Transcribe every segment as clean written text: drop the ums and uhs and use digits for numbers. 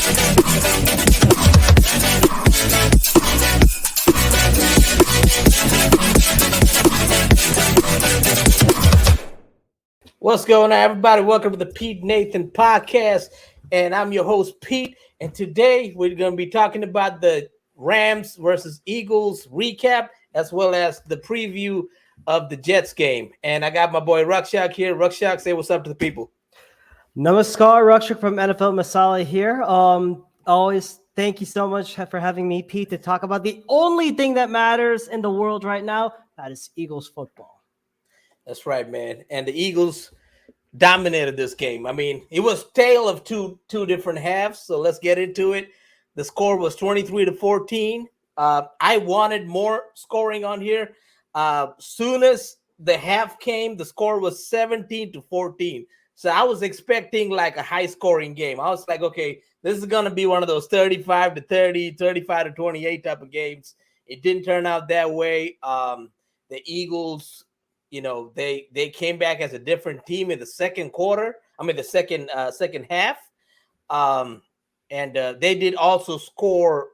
What's going on, everybody? Welcome to the Pete Nathan podcast, and I'm your host, Pete. And today we're going to be talking about the Rams versus Eagles recap, as well as the preview of the Jets game. And I got my boy Rakshak here. Rakshak, say what's up to the people. Namaskar, Rakshak from NFL Masala here. Always thank you so much for having me, Pete, to talk about the only thing that matters in the world right now. That is Eagles football. That's right, man. And the Eagles dominated this game. I mean, it was tale of two different halves. So let's get into it. The score was 23-14. I wanted more scoring on here. Soon as the half came, the score was 17-14. So I was expecting like a high scoring game. I was like, okay, this is going to be one of those 35-30, 35-28 type of games. It didn't turn out that way. The Eagles, they came back as a different team in the second quarter. I mean, the second half. And they did also score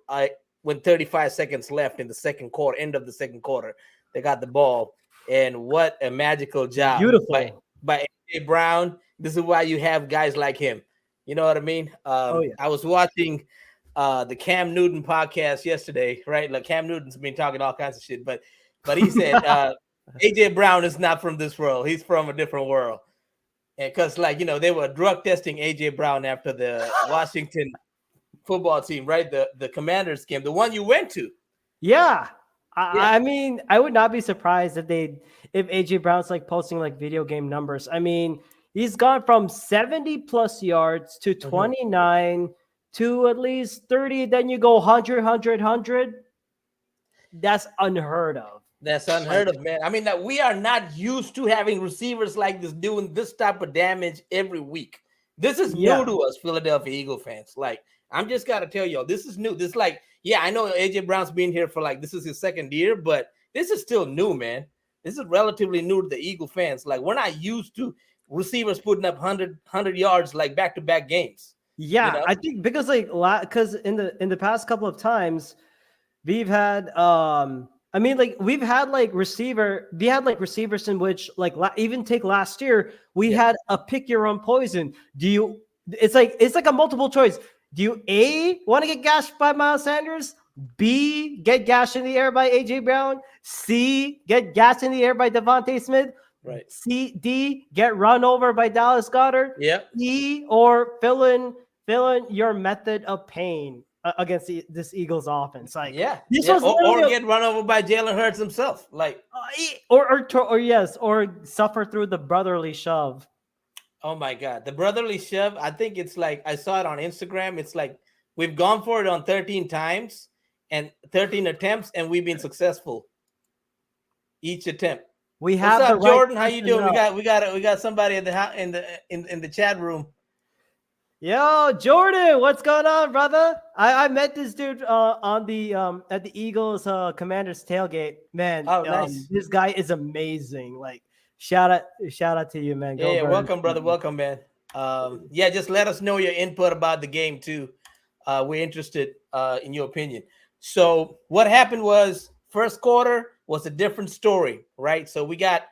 when 35 seconds left in the second quarter, end of the second quarter. They got the ball. And what a magical job. Beautiful. By A.J. Brown. This is why you have guys like him. You know what I mean? Yeah. I was watching the Cam Newton podcast yesterday, right? Like Cam Newton's been talking all kinds of shit, but he said A.J. Brown is not from this world. He's from a different world. And because, they were drug testing A.J. Brown after the Washington football team, right? The Commanders game, the one you went to. Yeah. I mean, I would not be surprised if AJ Brown's like posting like video game numbers. I mean, he's gone from 70 plus yards to 29 to at least 30. Then you go 100. That's unheard of. That's unheard of, man. I mean, that we are not used to having receivers like this doing this type of damage every week. This is new to us, Philadelphia Eagle fans. Like, I'm just got to tell y'all, this is new. This I know A.J. Brown's been here for this is his second year, but this is still new, man. This is relatively new to the Eagle fans. Like, we're not used to receivers putting up 100 yards like back-to-back games. Yeah, I think because because in the past couple of times we've had we had receivers in which even take last year we had a pick your own poison. It's like a multiple choice. Do you A, want to get gashed by Miles Sanders? B, get gashed in the air by A.J. Brown? C, get gashed in the air by Devontae Smith? Right. D, get run over by Dallas Goedert? Yep. E, or fill in your method of pain against this Eagles offense. Or get run over by Jalen Hurts himself. Or suffer through the brotherly shove. Oh my God. The brotherly shove, I think it's I saw it on Instagram. It's we've gone for it on 13 times and 13 attempts, and we've been successful each attempt. What's up, Jordan? How you doing? We got somebody in the chat room. Yo, Jordan, what's going on, brother? I met this dude on the at the Eagles Commanders tailgate. Man, nice. This guy is amazing. Shout out to you, man. Yeah, welcome, brother. Welcome, man. Just let us know your input about the game too. We're interested in your opinion. So what happened was first quarter was a different story, right? So we had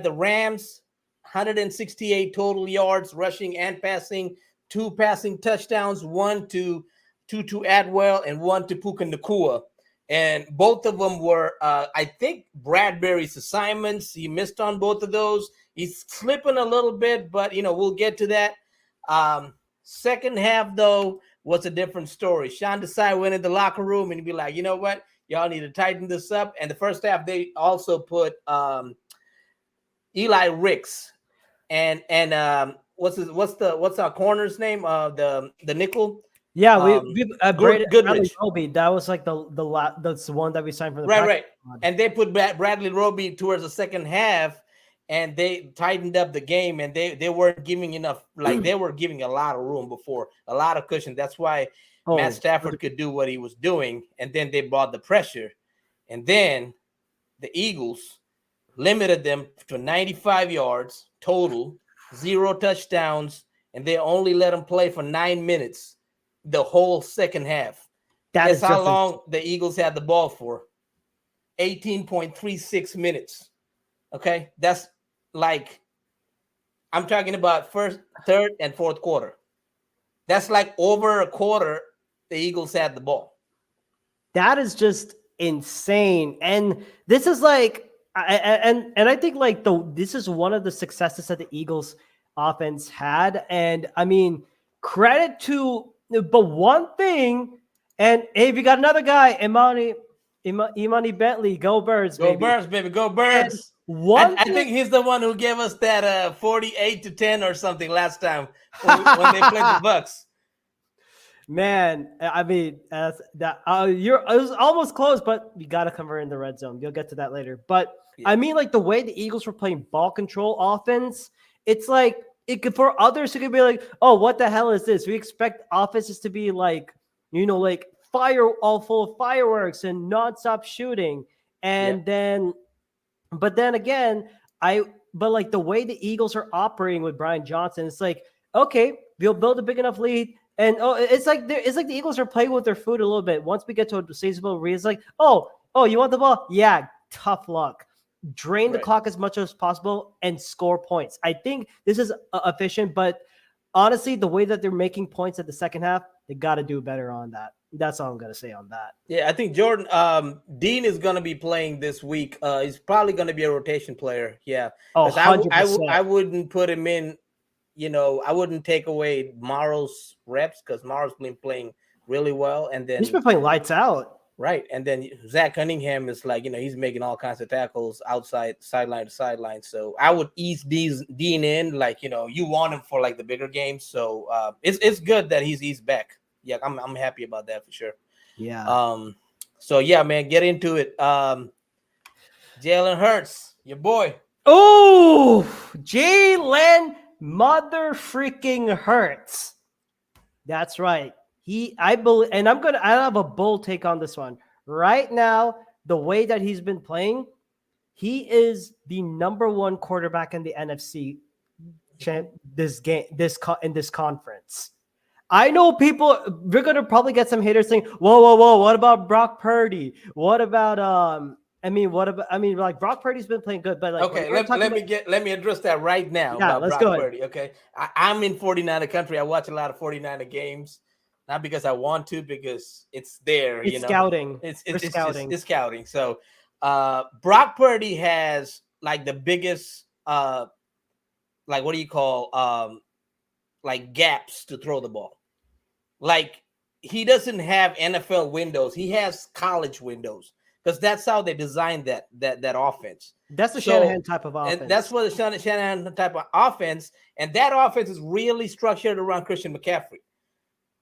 the Rams 168 total yards rushing and passing, 2 passing touchdowns, one to Tutu Atwell and one to Puka Nacua. And both of them were, I think, Bradbury's assignments. He missed on both of those. He's slipping a little bit, but, we'll get to that. Second half, though, was a different story. Sean Desai went in the locker room and he'd be like, you know what? Y'all need to tighten this up. And the first half, they also put Eli Ricks and what's our corner's name? The nickel. Yeah, we upgraded Bradley Goodrich. Roby. That was that's the one that we signed from the right. And they put Bradley Roby towards the second half, and they tightened up the game, and they weren't giving enough. They were giving a lot of room before, a lot of cushion. That's why Matt Stafford could do what he was doing, and then they brought the pressure, and then the Eagles limited them to 95 yards total, 0 touchdowns, and they only let them play for 9 minutes. the whole second half. That Guess is how just long the Eagles had the ball for? 18.36 minutes. Okay, that's like, I'm talking about first, third, and fourth quarter. That's like over a quarter the Eagles had the ball. that is just insane. And this is like, and I think like this is one of the successes that the Eagles offense had. And I mean, credit to, but one thing, and hey, if you got another guy, Imani Bentley, go Birds, Go baby. Birds, baby, go And Birds. one I thing, think he's the one who gave us that 48-10 or something last time when they played the Bucks. man, I mean, that it was almost close, but you got to convert in the red zone. You'll get to that later. But Yeah. I mean, like the way the Eagles were playing ball control offense, it's like it could, for others, it could be like, oh, what the hell is this? We expect offenses to be like, like fire, all full of fireworks and nonstop shooting, and then, but then again, but like the way the Eagles are operating with Brian Johnson, it's like, okay, we'll build a big enough lead. And it's like the Eagles are playing with their food a little bit. Once we get to a seasonable read, it's like, oh, you want the ball? Yeah, tough luck. Drain the clock as much as possible and score points. I think this is efficient, but honestly, the way that they're making points at the second half, they got to do better on that. That's all I'm gonna say on that. Yeah, I think Jordan Dean is going to be playing this week. He's probably going to be a rotation player. Yeah, Oh, because 100%. I wouldn't put him in. I wouldn't take away Morrow's reps because Morrow's been playing really well, and then he's been playing lights out. Right, and then Zach Cunningham is like, he's making all kinds of tackles outside, sideline to sideline. So I would ease Dean in, like, you want him for like the bigger games. So it's good that he's back. Yeah, I'm happy about that for sure. Yeah. So yeah, man, get into it. Jalen Hurts, your boy. Oh, Jalen mother freaking Hurts. That's right. I believe, and I have a bold take on this one. Right now, the way that he's been playing, he is the number one quarterback in the NFC in this conference. I know we're gonna probably get some haters saying, whoa, what about Brock Purdy? What about like Brock Purdy's been playing good, but like, okay, let me address that right now. Yeah, about let's Brock go. Purdy, okay, I'm in 49er country. I watch a lot of 49er games, not because I want to, because it's there. It's scouting. It's scouting. It's scouting. So, Brock Purdy has like the biggest like, what do you call like gaps to throw the ball. Like, he doesn't have NFL windows. He has college windows, because that's how they designed that offense. That's the Shanahan type of offense. And that's what the Shanahan type of offense. And that offense is really structured around Christian McCaffrey,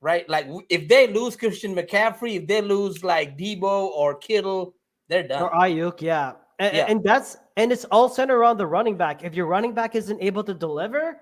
right? Like, if they lose Christian McCaffrey, if they lose like Debo or Kittle, they're done. Or Ayuk, yeah. And it's all centered around the running back. If your running back isn't able to deliver,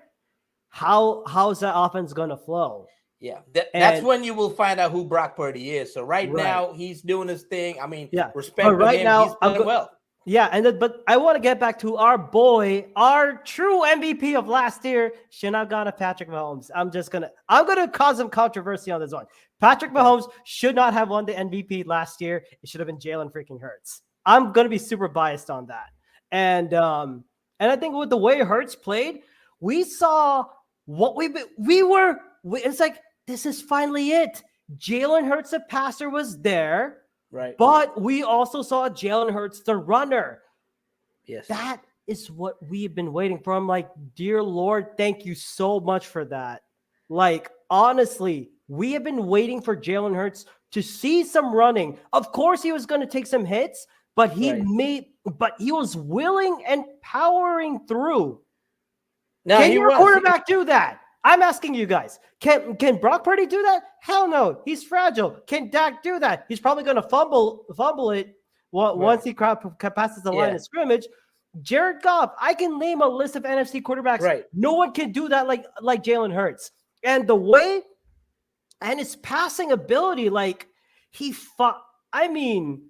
how's that offense going to flow? Yeah, that's when you will find out who Brock Purdy is. So right now, he's doing his thing. I mean, respect for him. Now, he's playing well. Yeah, but I want to get back to our boy, our true MVP of last year, Shinagana Patrick Mahomes. I'm gonna cause some controversy on this one. Patrick Mahomes should not have won the MVP last year. It should have been Jalen freaking Hurts. I'm gonna be super biased on that. And I think with the way Hurts played, we saw what it's like, this is finally it. Jalen Hurts, the passer, was there. Right. But we also saw Jalen Hurts, the runner. Yes. That is what we've been waiting for. I'm like, dear Lord, thank you so much for that. Like, honestly, we have been waiting for Jalen Hurts to see some running. Of course, he was going to take some hits, but he was willing and powering through. Now, can your quarterback do that? I'm asking you guys, can Brock Purdy do that? Hell no. He's fragile. Can Dak do that? He's probably going to fumble it once he passes the line of scrimmage. Jared Goff, I can name a list of NFC quarterbacks. Right. No one can do that like Jalen Hurts. And the way and his passing ability, like he fought. I mean,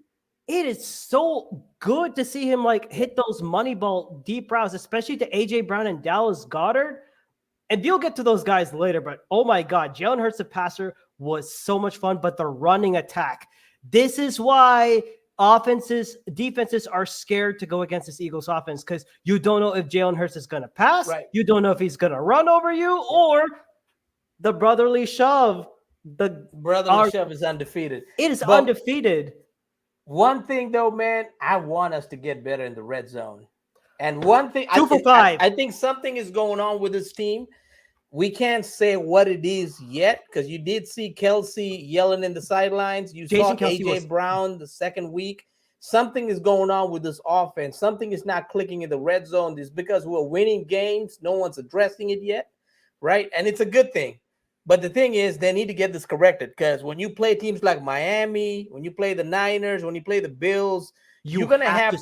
it is so good to see him like hit those money ball deep routes, especially to AJ Brown and Dallas Goedert. and you'll get to those guys later, but oh my God, Jalen Hurts, the passer, was so much fun, but the running attack. This is why defenses are scared to go against this Eagles offense, because you don't know if Jalen Hurts is going to pass. Right. You don't know if he's going to run over you, or the brotherly shove. The brotherly shove is undefeated. It is undefeated. One thing though, man, I want us to get better in the red zone. And one thing, 2 for 5. I think something is going on with this team. We can't say what it is yet, because you did see Kelsey yelling in the sidelines. You saw AJ Brown the second week. Something is going on with this offense. Something is not clicking in the red zone. It's because we're winning games. No one's addressing it yet, right? And it's a good thing. But the thing is, they need to get this corrected, because when you play teams like Miami, when you play the Niners, when you play the Bills, you're gonna have to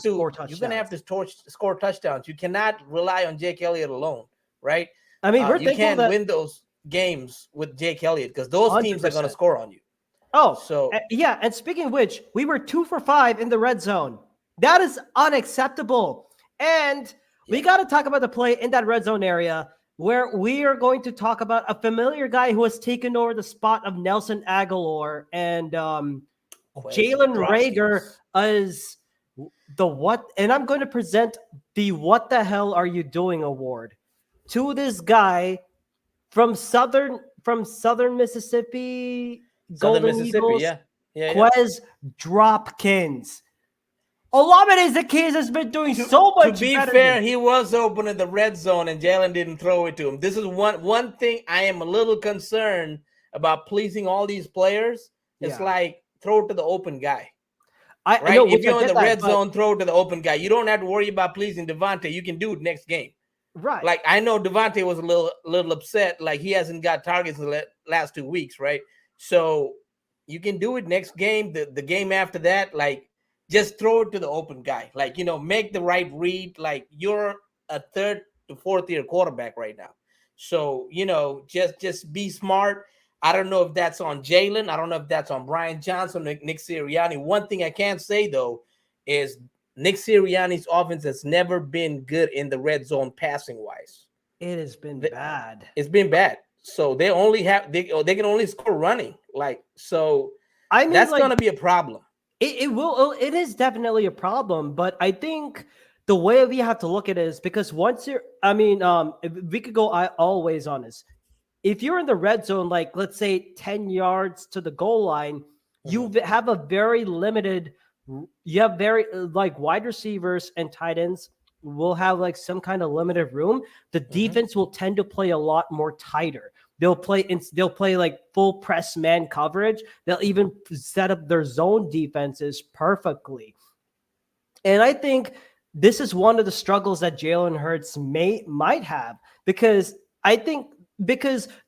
score touchdowns. You cannot rely on Jake Elliott alone, right? I mean, you can't win those games with Jake Elliott, because those 100%. Teams are going to score on you. Oh, so yeah. And speaking of which, we were 2 for 5 in the red zone. That is unacceptable. And we got to talk about the play in that red zone area, where we are going to talk about a familiar guy who has taken over the spot of Nelson Aguilar, and Jalen Reagor as the what? And I'm going to present the "What the hell are you doing?" award to this guy from southern Mississippi, Golden Eagles, Quez Dropkins. Olamides the Keys has been doing so much. To be fair, he was open in the red zone, and Jalen didn't throw it to him. This is one thing I am a little concerned about, pleasing all these players. It's like, throw it to the open guy. Right? I know, if you're in the red zone, throw it to the open guy. You don't have to worry about pleasing Devontae. You can do it next game. Right. Like, I know Devontae was a little upset. Like, he hasn't got targets in the last 2 weeks, right? So you can do it next game. The game after that, like, just throw it to the open guy. Like, make the right read. Like, you're a third to fourth year quarterback right now. So, just be smart. I don't know if that's on Jalen. I don't know if that's on Brian Johnson, Nick Sirianni. One thing I can say, though, is Nick Sirianni's offense has never been good in the red zone passing wise. It has been bad. It's been bad. So they can only score running. Like, so I mean, that's going to be a problem. It will. It is definitely a problem. But I think the way we have to look at it is, because once we could go all ways on this. If you're in the red zone, like, let's say 10 yards to the goal line, you have a very limited. You have like wide receivers and tight ends will have like some kind of limited room. The defense will tend to play a lot more tighter. They'll play like full press man coverage. They'll even set up their zone defenses perfectly. And I think this is one of the struggles that Jalen Hurts might have, because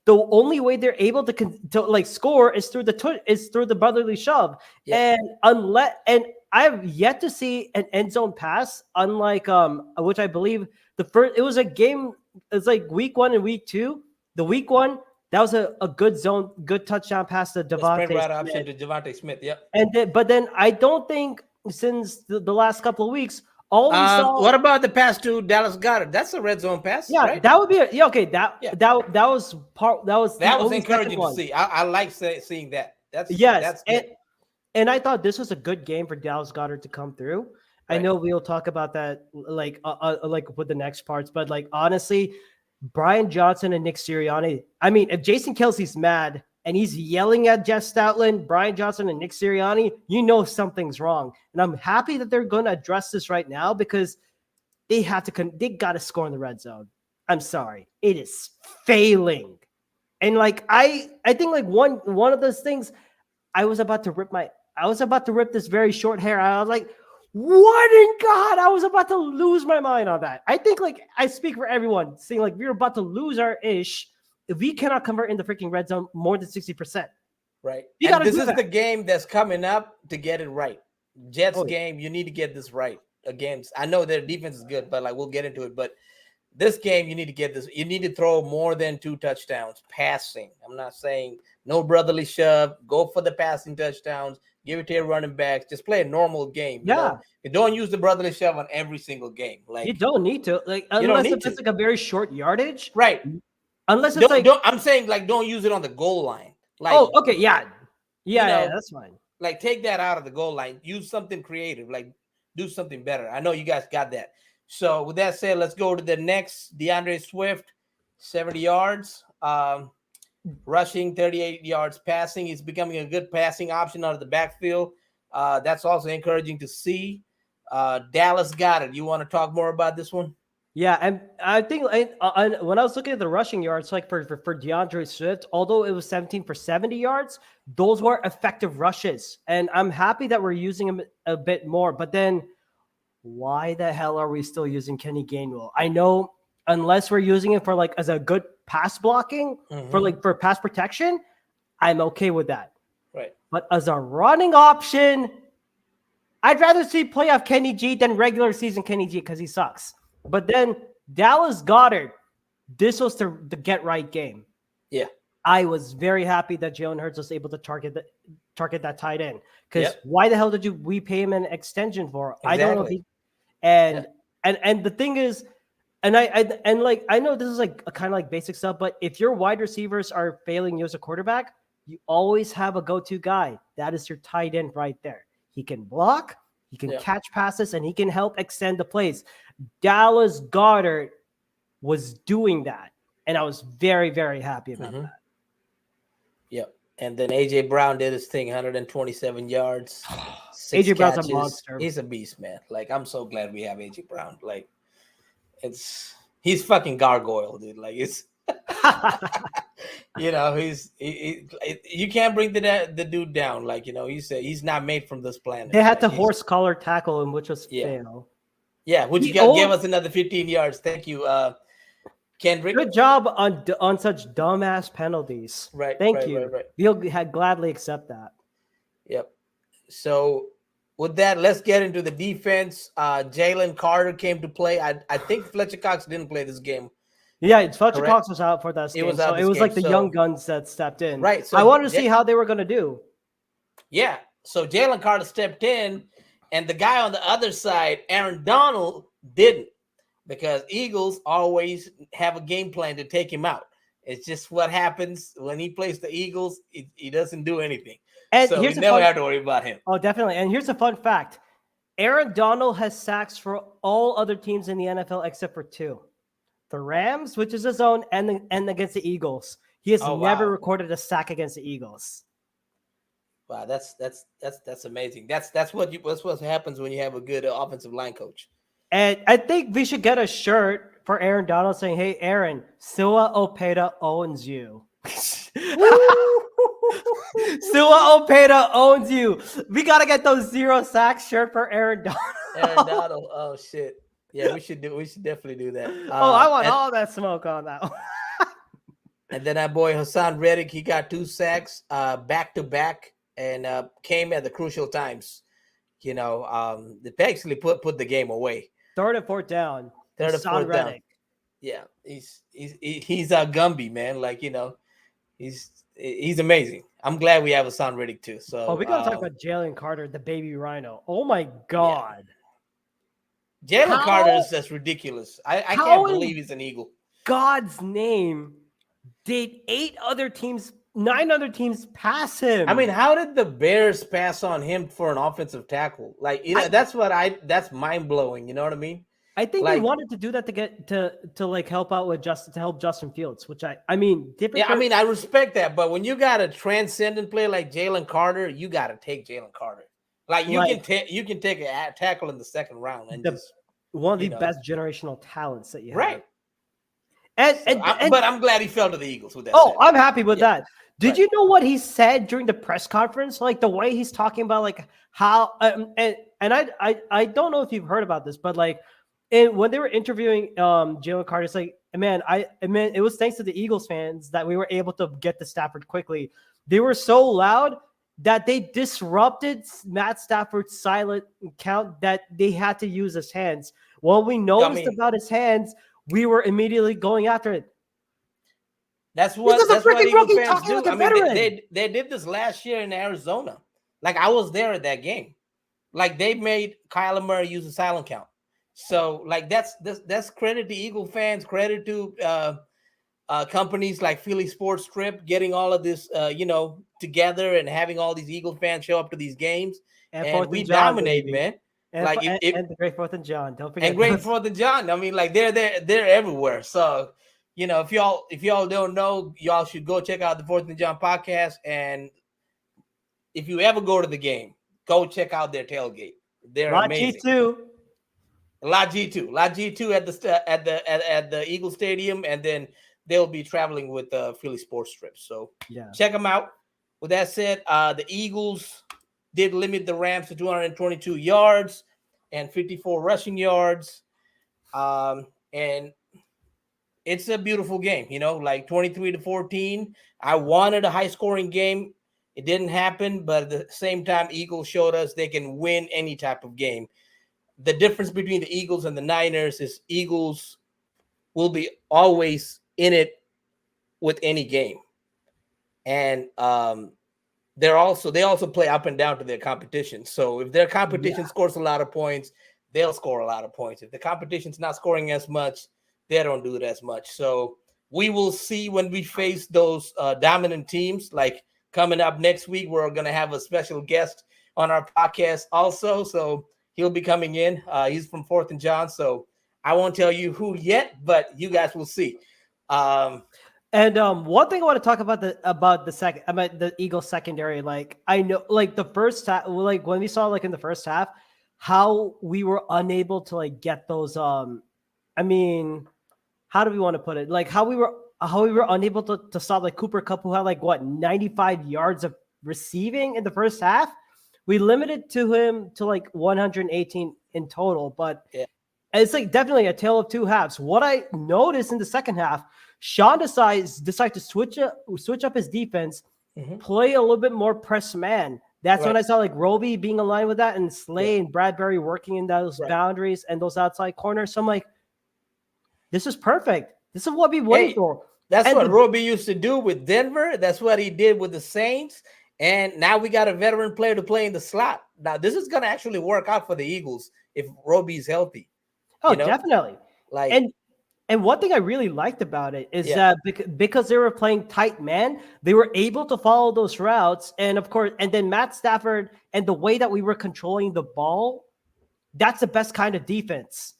the only way they're able to like score is through the brotherly shove. Yeah. And I've yet to see an end zone pass, unlike which I believe it was a game. It's like week 1 and week 2. The week 1, that was a good touchdown pass to Devontae Smith. Yeah. But then I don't think since the last couple of weeks. What about the pass to Dallas Goedert? That's a red zone pass. Yeah, right? That would be that was encouraging to see. I like seeing that. That's and I thought this was a good game for Dallas Goedert to come through. Right. I know we'll talk about that like with the next parts, but like honestly, Brian Johnson and Nick Sirianni. I mean, if Jason Kelsey's mad and he's yelling at Jeff Stoutland, Brian Johnson, and Nick Sirianni, something's wrong. And I'm happy that they're going to address this right now, because they got to score in the red zone. I'm sorry. It is failing. And like, I think like one of those things, I was about to rip this very short hair. I was like, what in God? I was about to lose my mind on that. I think like I speak for everyone saying like we're about to lose our ish if we cannot convert in the freaking red zone more than 60%. Right. And this is the game that's coming up to get it right. Jets game, you need to get this right against. I know their defense is good, but like we'll get into it. But this game, you need to get this. You need to throw more than 2 touchdowns passing. I'm not saying no brotherly shove. Go for the passing touchdowns. Give it to your running backs. Just play a normal game. You don't use the brotherly shove on every single game. Like, you don't need to. Like, unless it's like a very short yardage. Right. Unless it's like, Don't. I'm saying like don't use it on the goal line. Like oh, okay, yeah, you yeah, know, that's fine. like take that out of the goal line. Use something creative. Like do something better. I know you guys got that. So with that said, let's go to the next. DeAndre Swift, 70 yards. Rushing, 38 yards passing. He's becoming a good passing option out of the backfield. That's also encouraging to see. Dallas got it. You want to talk more about this one? Yeah, and I think when I was looking at the rushing yards, like for DeAndre Swift, although it was 17 for 70 yards, those were effective rushes, and I'm happy that we're using him a bit more. But then, why the hell are we still using Kenny Gainwell? I know unless we're using it for like as a good pass blocking for pass protection, I'm okay with that. Right. But as a running option, I'd rather see playoff Kenny G than regular season Kenny G because he sucks. But then Dallas Goedert, this was the get right game. Yeah. I was very happy that Jalen Hurts was able to target that tight end. Because why the hell did we pay him an extension for? Exactly. I don't know if he and the thing is, and I know this is like a kind of like basic stuff, but if your wide receivers are failing you as a quarterback, you always have a go-to guy. That is your tight end right there. He can block, he can catch passes, and he can help extend the plays. Dallas Goedert was doing that, and I was very, very happy about that. Yep. And then A.J. Brown did his thing, 127 yards. A.J. Brown's a monster. He's a beast, man. Like, I'm so glad we have A.J. Brown. Like, he's fucking gargoyle, dude. Like, it's you know, you can't bring the dude down. Like, you know, he said he's not made from this planet. They had to horse collar tackle him, which was fail. Yeah, would you give us another 15 yards? Thank you, Kendrick. Good job on such dumbass penalties. Right. Thank you. Right. We'll gladly accept that. Yep. So with that, let's get into the defense. Jalen Carter came to play. I think Fletcher Cox didn't play this game. Yeah, Fletcher Cox was out for that game. It was like the young guns that stepped in. Right. So I wanted to see how they were going to do. Yeah. So Jalen Carter stepped in, and the guy on the other side, Aaron Donald, didn't, because Eagles always have a game plan to take him out. It's just what happens when he plays the Eagles. He doesn't do anything. And so we never have to worry about him. Oh, definitely. And here's a fun fact. Aaron Donald has sacks for all other teams in the NFL except for two. The Rams, which is his own, and against the Eagles. He has never recorded a sack against the Eagles. Wow, that's amazing. That's what happens when you have a good offensive line coach. And I think we should get a shirt for Aaron Donald saying, "Hey, Aaron, Sua Opeta owns you." Sua Opeta owns you. We gotta get those 0 sacks shirt for Aaron Donald. Aaron Donald. Oh shit. Yeah, we should definitely do that. I want all that smoke on that one. And then our boy Hassan Reddick, he got 2 sacks back to back, and came at the crucial times. You know, they basically put the game away. 3rd and 4th down. Third and 4th down. Yeah, he's a Gumby, man. Like, you know, he's amazing. I'm glad we have Hassan Reddick too. So we gotta talk about Jalen Carter, the baby rhino. Oh my god. Yeah. Jalen Carter is just ridiculous. I can't believe he's an Eagle. God's name did 9 other teams pass him. I mean, how did the Bears pass on him for an offensive tackle? Like, you know, that's mind blowing. You know what I mean? I think they wanted to do that to get to like help out with Justin Fields, which I mean, different. Yeah, I mean, I respect that, but when you got a transcendent player like Jalen Carter, you got to take Jalen Carter. Like you can take a tackle in the 2nd round, and one of the best generational talents that you have. Right. But I'm glad he fell to the Eagles with that. Oh, I'm happy with that. Did you know what he said during the press conference? Like the way he's talking about like how and I don't know if you've heard about this, but like when they were interviewing Jalen Carter, it's like, man, it was thanks to the Eagles fans that we were able to get to Stafford quickly. They were so loud that they disrupted Matt Stafford's silent count that they had to use his hands. When we noticed about his hands, we were immediately going after it. That's what Eagle fans do. I mean, they did this last year in Arizona. Like, I was there at that game. Like, they made Kyler Murray use a silent count. So, like, that's credit to Eagle fans, credit to companies like Philly Sports Strip getting all of this, together and having all these Eagle fans show up to these games, And and Fourth we and John, dominate, baby. man. And, Like if and the Great Fourth and John. Don't and forget Great those. Fourth of John. I mean, like they're everywhere. So, if y'all don't know, y'all should go check out the Fourth and John podcast. And if you ever go to the game, go check out their tailgate. They're Lot amazing. G2. Lot G2 at the Eagle Stadium, and then they'll be traveling with Philly Sports Strip. So Yeah. check them out. With that said, the Eagles did limit the Rams to 222 yards and 54 rushing yards. And it's a beautiful game, like 23-14. I wanted a high scoring game. It didn't happen, but at the same time, Eagles showed us they can win any type of game. The difference between the Eagles and the Niners is Eagles will be always in it with any game. And they also play up and down to their competition. So if their competition scores a lot of points, they'll score a lot of points. If the competition's not scoring as much, they don't do it as much. So we will see when we face those dominant teams. Like coming up next week, we're going to have a special guest on our podcast also. So he'll be coming in. He's from Fourth and John. So I won't tell you who yet, but you guys will see. And one thing I want to talk about the Eagles secondary. Like I know, like the first half, like when we saw like in the first half, how we were unable to like get those. I mean, how do we want to put it? Like how we were unable to stop like Cooper Kupp, who had like 95 yards of receiving in the first half. We limited to him to like 118 in total, but it's like definitely a tale of two halves. What I noticed in the second half, Sean decides to switch up his defense, play a little bit more press man. That's when I saw like Roby being aligned with that, and Slay and Bradbury working in those boundaries and those outside corners. So I'm like, this is perfect. This is what we waited for. That's what Roby used to do with Denver. That's what he did with the Saints. And now we got a veteran player to play in the slot. Now this is going to actually work out for the Eagles if Roby's healthy. Oh, definitely. And one thing I really liked about it is that because they were playing tight man, they were able to follow those routes. And of course, and then Matt Stafford and the way that we were controlling the ball, that's the best kind of defense.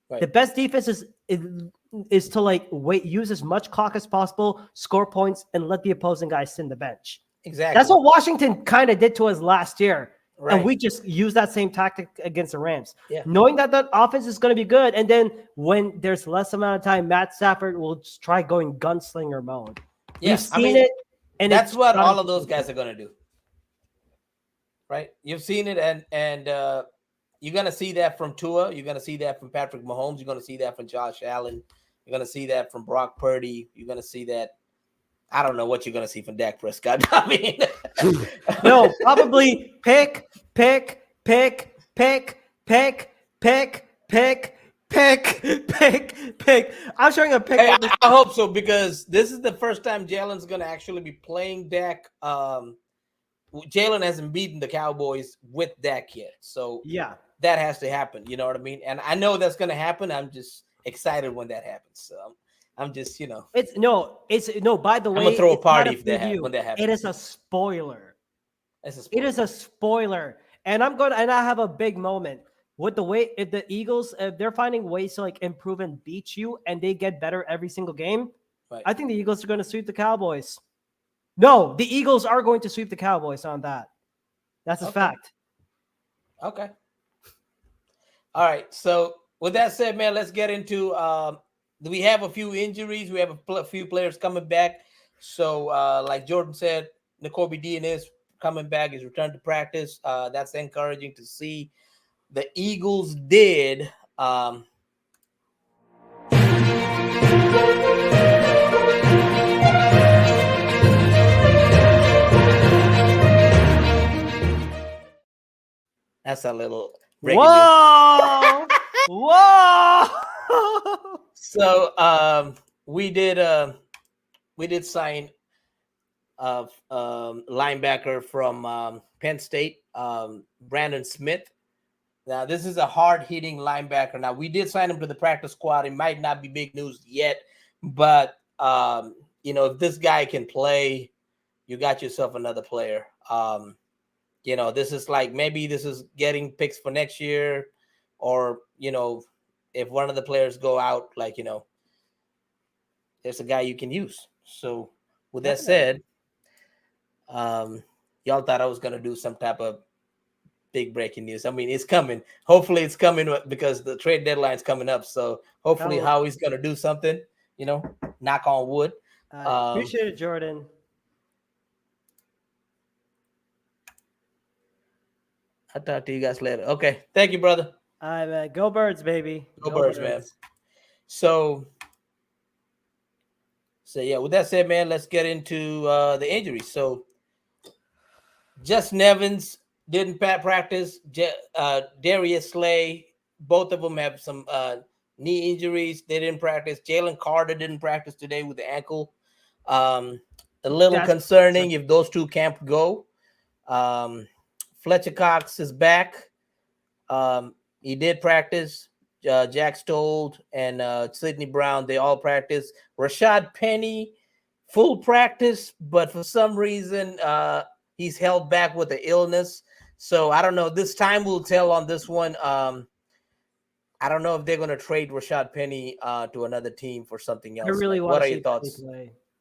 Right. The best defense is to like use as much clock as possible, score points, and let the opposing guys sit in the bench. Exactly. That's what Washington kind of did to us last year. Right. And we just use that same tactic against the Rams, knowing that that offense is going to be good. And then when there's less amount of time, Matt Stafford will just try going gunslinger mode. Yes, We've seen it. And that's what all of those guys are going to do. Right. You've seen it. And you're going to see that from Tua. You're going to see that from Patrick Mahomes. You're going to see that from Josh Allen. You're going to see that from Brock Purdy. You're going to see that. I don't know what you're going to see from Dak Prescott. I mean, no, probably pick. I'm showing a pick. Hey, I hope so, because this is the first time Jalen's going to actually be playing Dak. Jalen hasn't beaten the Cowboys with Dak yet. So that has to happen. You know what I mean? And I know that's going to happen. I'm just excited when that happens. So I'm just, By the way, I'm gonna throw a party when that happens. It is a spoiler. It is a spoiler. And I have a big moment with the way, if the Eagles, if they're finding ways to like improve and beat you and they get better every single game, I think the Eagles are going to sweep the Cowboys. No, the Eagles are going to sweep the Cowboys on that. That's a fact. Okay. All right. So with that said, man, let's get into, we have a few injuries. We have a few players coming back. So like Jordan said, N'Kobe Dean is coming back. He's returned to practice. That's encouraging to see. The Eagles did that's a little whoa whoa. So we did sign a linebacker from Penn State, Brandon Smith. Now this is a hard-hitting linebacker. Now we did sign him to the practice squad. It might not be big news yet, but If this guy can play, you got yourself another player. This is like maybe this is getting picks for next year, or if one of the players go out, like there's a guy you can use. So with that said, y'all thought I was gonna do some type of big breaking news. I mean, it's coming. Hopefully, it's coming because the trade deadline's coming up. So hopefully, Howie's gonna do something. Knock on wood. I appreciate it, Jordan. I'll talk to you guys later. Okay, thank you, brother. All right, man. Go Birds, baby. Go Birds, man. So yeah, with that said, man, let's get into the injuries. So Justin Evans didn't practice. Darius Slay, both of them have some knee injuries. They didn't practice. Jalen Carter didn't practice today with the ankle. A little concerning if those two can't go. Fletcher Cox is back. He did practice. Jack Stoll and Sidney Brown, they all practice. Rashad Penny, full practice, but for some reason, he's held back with the illness. So I don't know. This time will tell on this one. I don't know if they're going to trade Rashad Penny to another team for something else. What are your thoughts?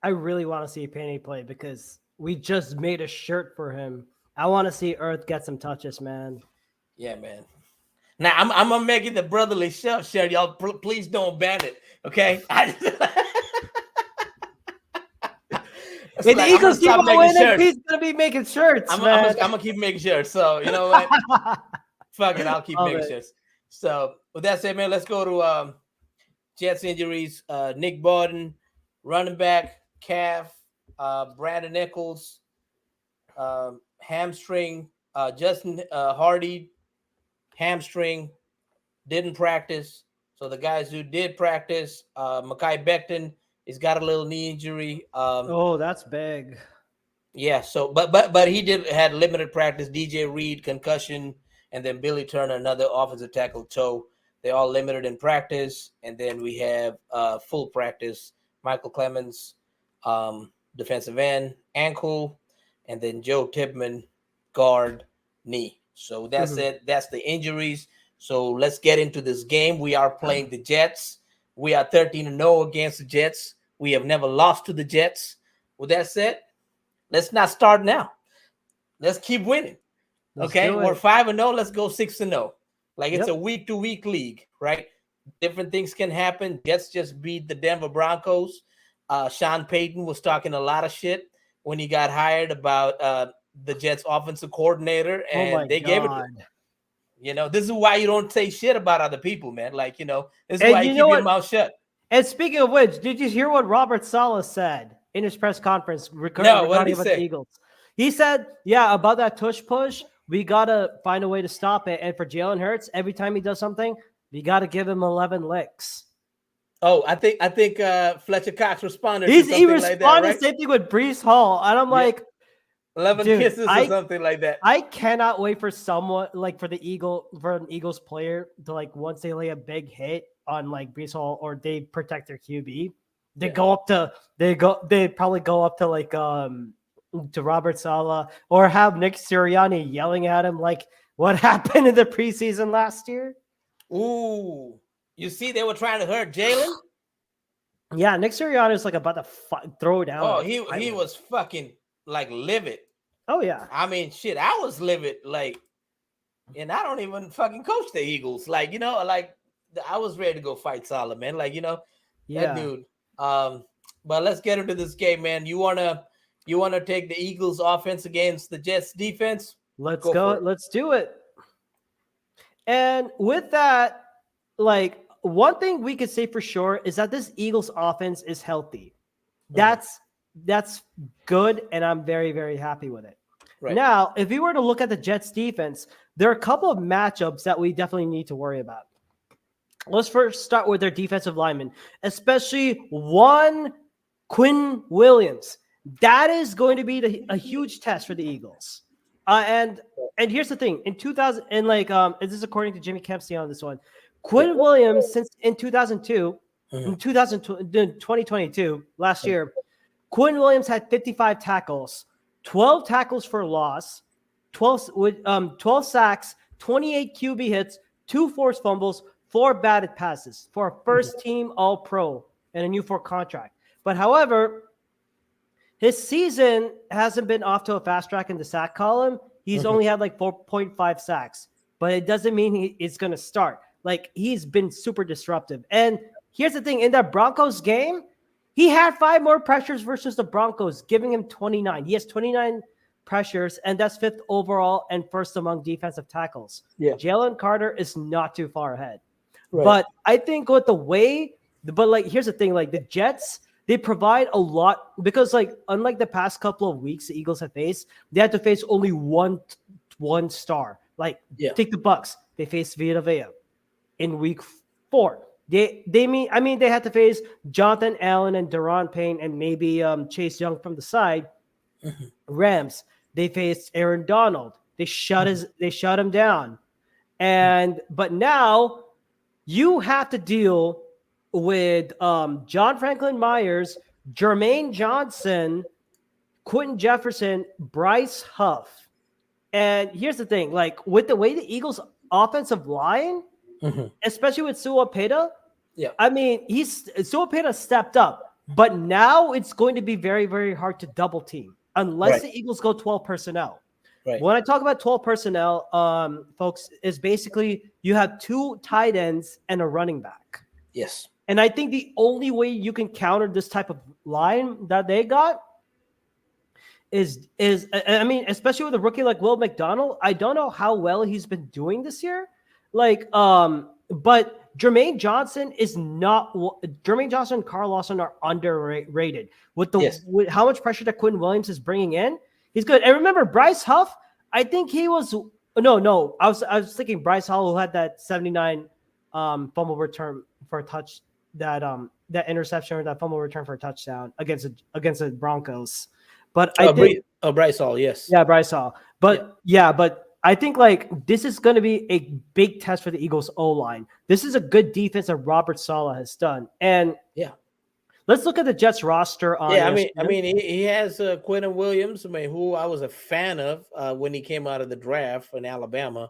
I really want to see Penny play because we just made a shirt for him. I want to see Earth get some touches, man. Yeah, man. Now I'm gonna make it the brotherly shove shirt. Y'all, please don't ban it, okay? If the Eagles keep on winning, he's gonna be making shirts. I'm gonna keep making shirts. So you know what? Fuck it, I'll keep making shirts. So with that said, man, let's go to Jets injuries. Nick Borden, running back, calf. Brandon Nichols, hamstring. Justin Hardy, hamstring, didn't practice. So the guys who did practice, Mekhi Becton, he's got a little knee injury. That's big. Yeah. So, but he had limited practice. DJ Reed, concussion, and then Billy Turner, another offensive tackle, toe. They all limited in practice, and then we have full practice. Michael Clemens, defensive end, ankle, and then Joe Tipman, guard, knee. So that's it. That's the injuries. So let's get into this game. We are playing the Jets. We are 13-0 against the Jets. We have never lost to the Jets. With that said, let's not start now. Let's keep winning. Okay, we're 5-0. Let's go 6-0. Like it's a week-to-week league, right? Different things can happen. Jets just beat the Denver Broncos. Sean Payton was talking a lot of shit when he got hired about the Jets offensive coordinator, and they gave it to him. This is why you don't say shit about other people, man. Like, this is why you keep your mouth shut. And speaking of which, did you hear what Robert Saleh said in his press conference regarding about the Eagles? He said, about that tush push, we got to find a way to stop it. And for Jalen Hurts, every time he does something, we got to give him 11 licks. Oh, I think Fletcher Cox responded. He responded like that, right? Same thing with Breece Hall. And I'm like, 11 kisses or something like that. I cannot wait for someone for an Eagles player to once they lay a big hit on Breece Hall or they protect their QB, they probably go up to Robert Saleh or have Nick Sirianni yelling at him like what happened in the preseason last year. Ooh, you see, they were trying to hurt Jalen. Yeah, Nick Sirianni is about to throw down. Oh, he was fucking livid. Oh yeah. I mean, shit, I was livid, and I don't even fucking coach the Eagles. I was ready to go fight Saleh, man. That dude. But let's get into this game, man. You wanna take the Eagles offense against the Jets defense? Let's go. Let's do it. And with that, one thing we could say for sure is that this Eagles offense is healthy. That's good, and I'm very, very happy with it. Right. Now, if we were to look at the Jets defense, there are a couple of matchups that we definitely need to worry about. Let's first start with their defensive linemen, especially one Quinn Williams. That is going to be a huge test for the Eagles. And here's the thing: in 2000, and this is according to Jimmy Kempsey on this one, Quinn Williams since in 2002 In 2022, last year, Quinn Williams had 55 tackles, 12 tackles for loss, 12 sacks, 28 QB hits, 2 forced fumbles, 4 batted passes for a first team All Pro and a new 4 contract. But however, his season hasn't been off to a fast track in the sack column. He's only had like 4.5 sacks, but it doesn't mean he's going to start. Like, he's been super disruptive. And here's the thing, in that Broncos game, he had 5 more pressures versus the Broncos, giving him 29. He has 29 pressures, and that's 5th overall and first among defensive tackles. Yeah. Jalen Carter is not too far ahead. Right. But I think with the way, but like, here's the thing, like the Jets, they provide a lot because, like, unlike the past couple of weeks the Eagles have faced, they had to face only one star. Like, take the Bucks, they faced Vita Vea in week 4. They had to face Jonathan Allen and Deron Payne and maybe Chase Young from the side. Rams, they faced Aaron Donald. They shut him down. But now you have to deal with John Franklin Myers, Jermaine Johnson, Quentin Jefferson, Bryce Huff. And here's the thing, like, with the way the Eagles offensive line, especially with Suapeta, I mean, Suapeta stepped up, but now it's going to be very, very hard to double team unless the Eagles go 12 personnel. Right. When I talk about 12 personnel, folks, is basically you have 2 tight ends and a running back. Yes. And I think the only way you can counter this type of line that they got is I mean, especially with a rookie like Will McDonald, I don't know how well he's been doing this year. Like, but Jermaine Johnson and Carl Lawson are underrated with with how much pressure that Quinn Williams is bringing in. He's good. And remember, Bryce Huff, I think he was no. I was thinking Bryce Hall, who had that 79 fumble return for a touch, that interception or that fumble return for a touchdown against the Broncos. But I think Bryce Hall, yes. Yeah, Bryce Hall. But but I think, like, this is going to be a big test for the Eagles O-line. This is a good defense that Robert Saleh has done. And let's look at the Jets roster. I mean, he has Quentin Williams, who I was a fan of when he came out of the draft in Alabama,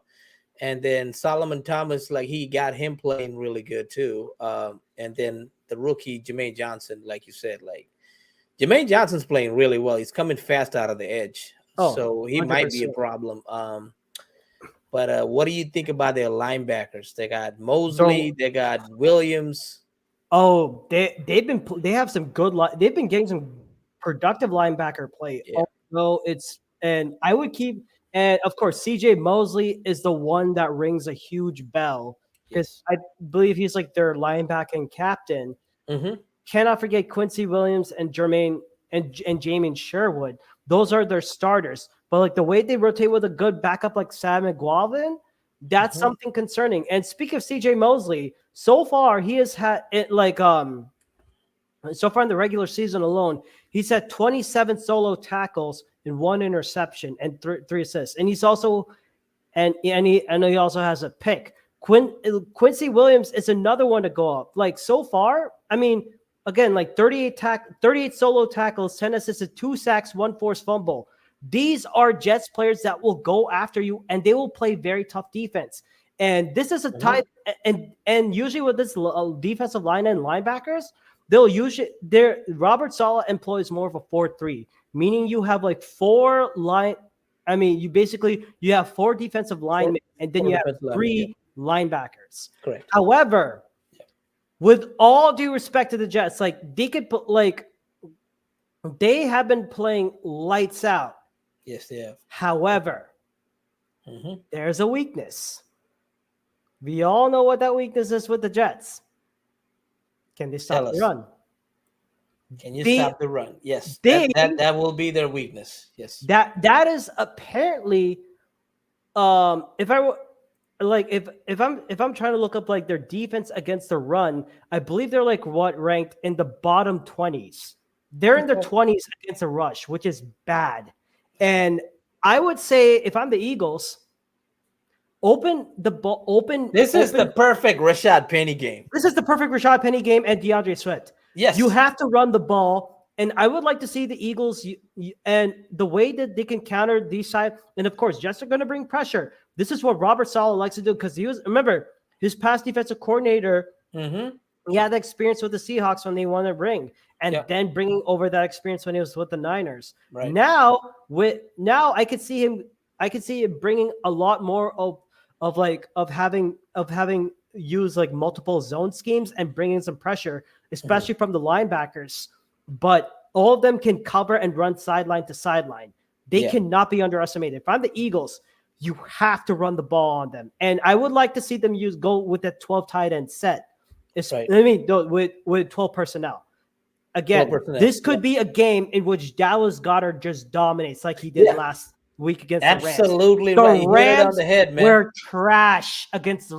and then Solomon Thomas, like, he got him playing really good too. And then the rookie Jermaine Johnson, like you said, like, Jermaine Johnson's playing really well. He's coming fast out of the edge, so he 100%. Might be a problem. But what do you think about their linebackers? They got Mosley, they got Williams. Oh, they have some good. They've been getting some productive linebacker play. Yeah. I would keep, and of course, CJ Mosley is the one that rings a huge bell because I believe he's like their linebacking captain. Cannot forget Quincy Williams and Jermaine and Jamin Sherwood. Those are their starters. But like the way they rotate with a good backup like Sam McGuavin, that's something concerning. And speaking of CJ Mosley, so far he has had it so far in the regular season alone, he's had 27 solo tackles and 1 interception and 3 assists. And he's also he also has a pick. Quincy Williams is another one to go up. Like, so far, I mean, again, like 38 solo tackles, 10 assists, 2 sacks, 1 forced fumble. These are Jets players that will go after you, and they will play very tough defense. And this is a type, and usually with this defensive line and linebackers, Robert Saleh employs more of a 4-3, meaning you have like 4 line. I mean, you have 4 defensive linemen, and then you have 3 linebackers. Correct. However, with all due respect to the Jets, like, they could put, like, they have been playing lights out. Yes, they have. However, there's a weakness. We all know what that weakness is with the Jets. Can they stop the run? Can you stop the run? Yes. That will be their weakness. Yes. That is apparently, if I'm trying to look up like their defense against the run, I believe they're like ranked in the bottom 20s. They're in their 20s against a rush, which is bad. And I would say, if I'm the Eagles, Open the ball. This is the perfect Rashad Penny game. This is the perfect Rashad Penny game and DeAndre Swift. Yes. You have to run the ball. And I would like to see the Eagles and the way that they can counter these side. And of course, Jets are going to bring pressure. This is what Robert Saleh likes to do because remember, his past defensive coordinator, he had the experience with the Seahawks when they won a ring, and then bringing over that experience when he was with the Niners. Right. Now I could see him bringing a lot more of having used like multiple zone schemes and bringing some pressure, especially from the linebackers. But all of them can cover and run sideline to sideline. They cannot be underestimated. If I'm the Eagles, you have to run the ball on them. And I would like to see them go with that 12 tight end set. I mean, with 12 personnel. Again, 12 personnel. This could be a game in which Dallas Goedert just dominates like he did last week against the Rams. Absolutely the right. You hit it on Rams the head, man. were trash against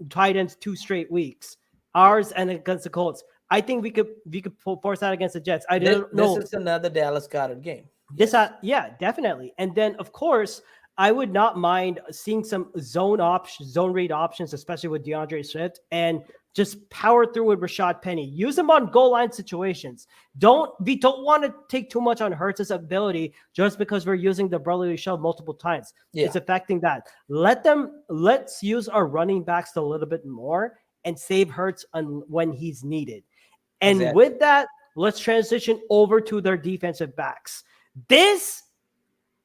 tight ends 2 straight weeks. Ours and against the Colts. I think we could force that against the Jets. I don't know. This is another Dallas Goedert game. Definitely. And then of course, I would not mind seeing some zone read options, especially with DeAndre Swift, and just power through with Rashad Penny. Use them on goal line situations. We don't want to take too much on Hurts' ability just because we're using the brotherly shove multiple times. Yeah. It's affecting that. Let's use our running backs a little bit more and save Hurts when he's needed. And with that, let's transition over to their defensive backs.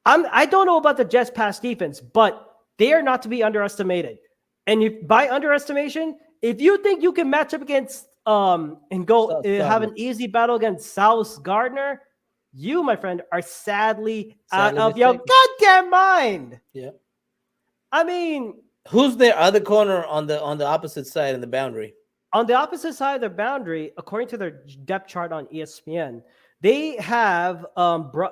I don't know about the Jets' pass defense, but they are not to be underestimated. And by underestimation, if you think you can match up against and go have an easy battle against Sauce Gardner, you, my friend, are sadly out of your goddamn mind. Yeah. I mean, who's their other corner on the opposite side of the boundary? On the opposite side of the boundary, according to their depth chart on ESPN, they have right.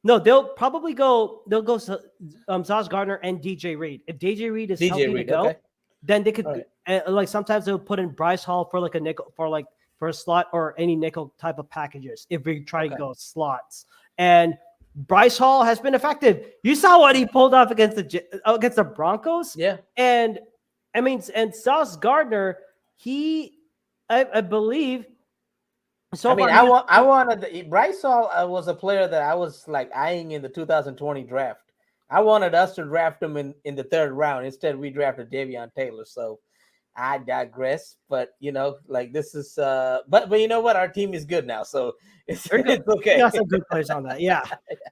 They'll probably go. They'll go Sauce Gardner and DJ Reed. If DJ Reed is healthy to go, then they could like sometimes they'll put in Bryce Hall for like a nickel for a slot or any nickel type of packages if we try to go slots. And Bryce Hall has been effective. You saw what he pulled off against the Broncos. Yeah, and I mean, and Sauce Gardner, I believe. So I wanted Bryce Hall was a player that I was like eyeing in the 2020 draft. I wanted us to draft him in the 3rd round. Instead, we drafted Davion Taylor. So I digress. But this is but you know what? Our team is good now, so it's okay. We got some good players on that, yeah.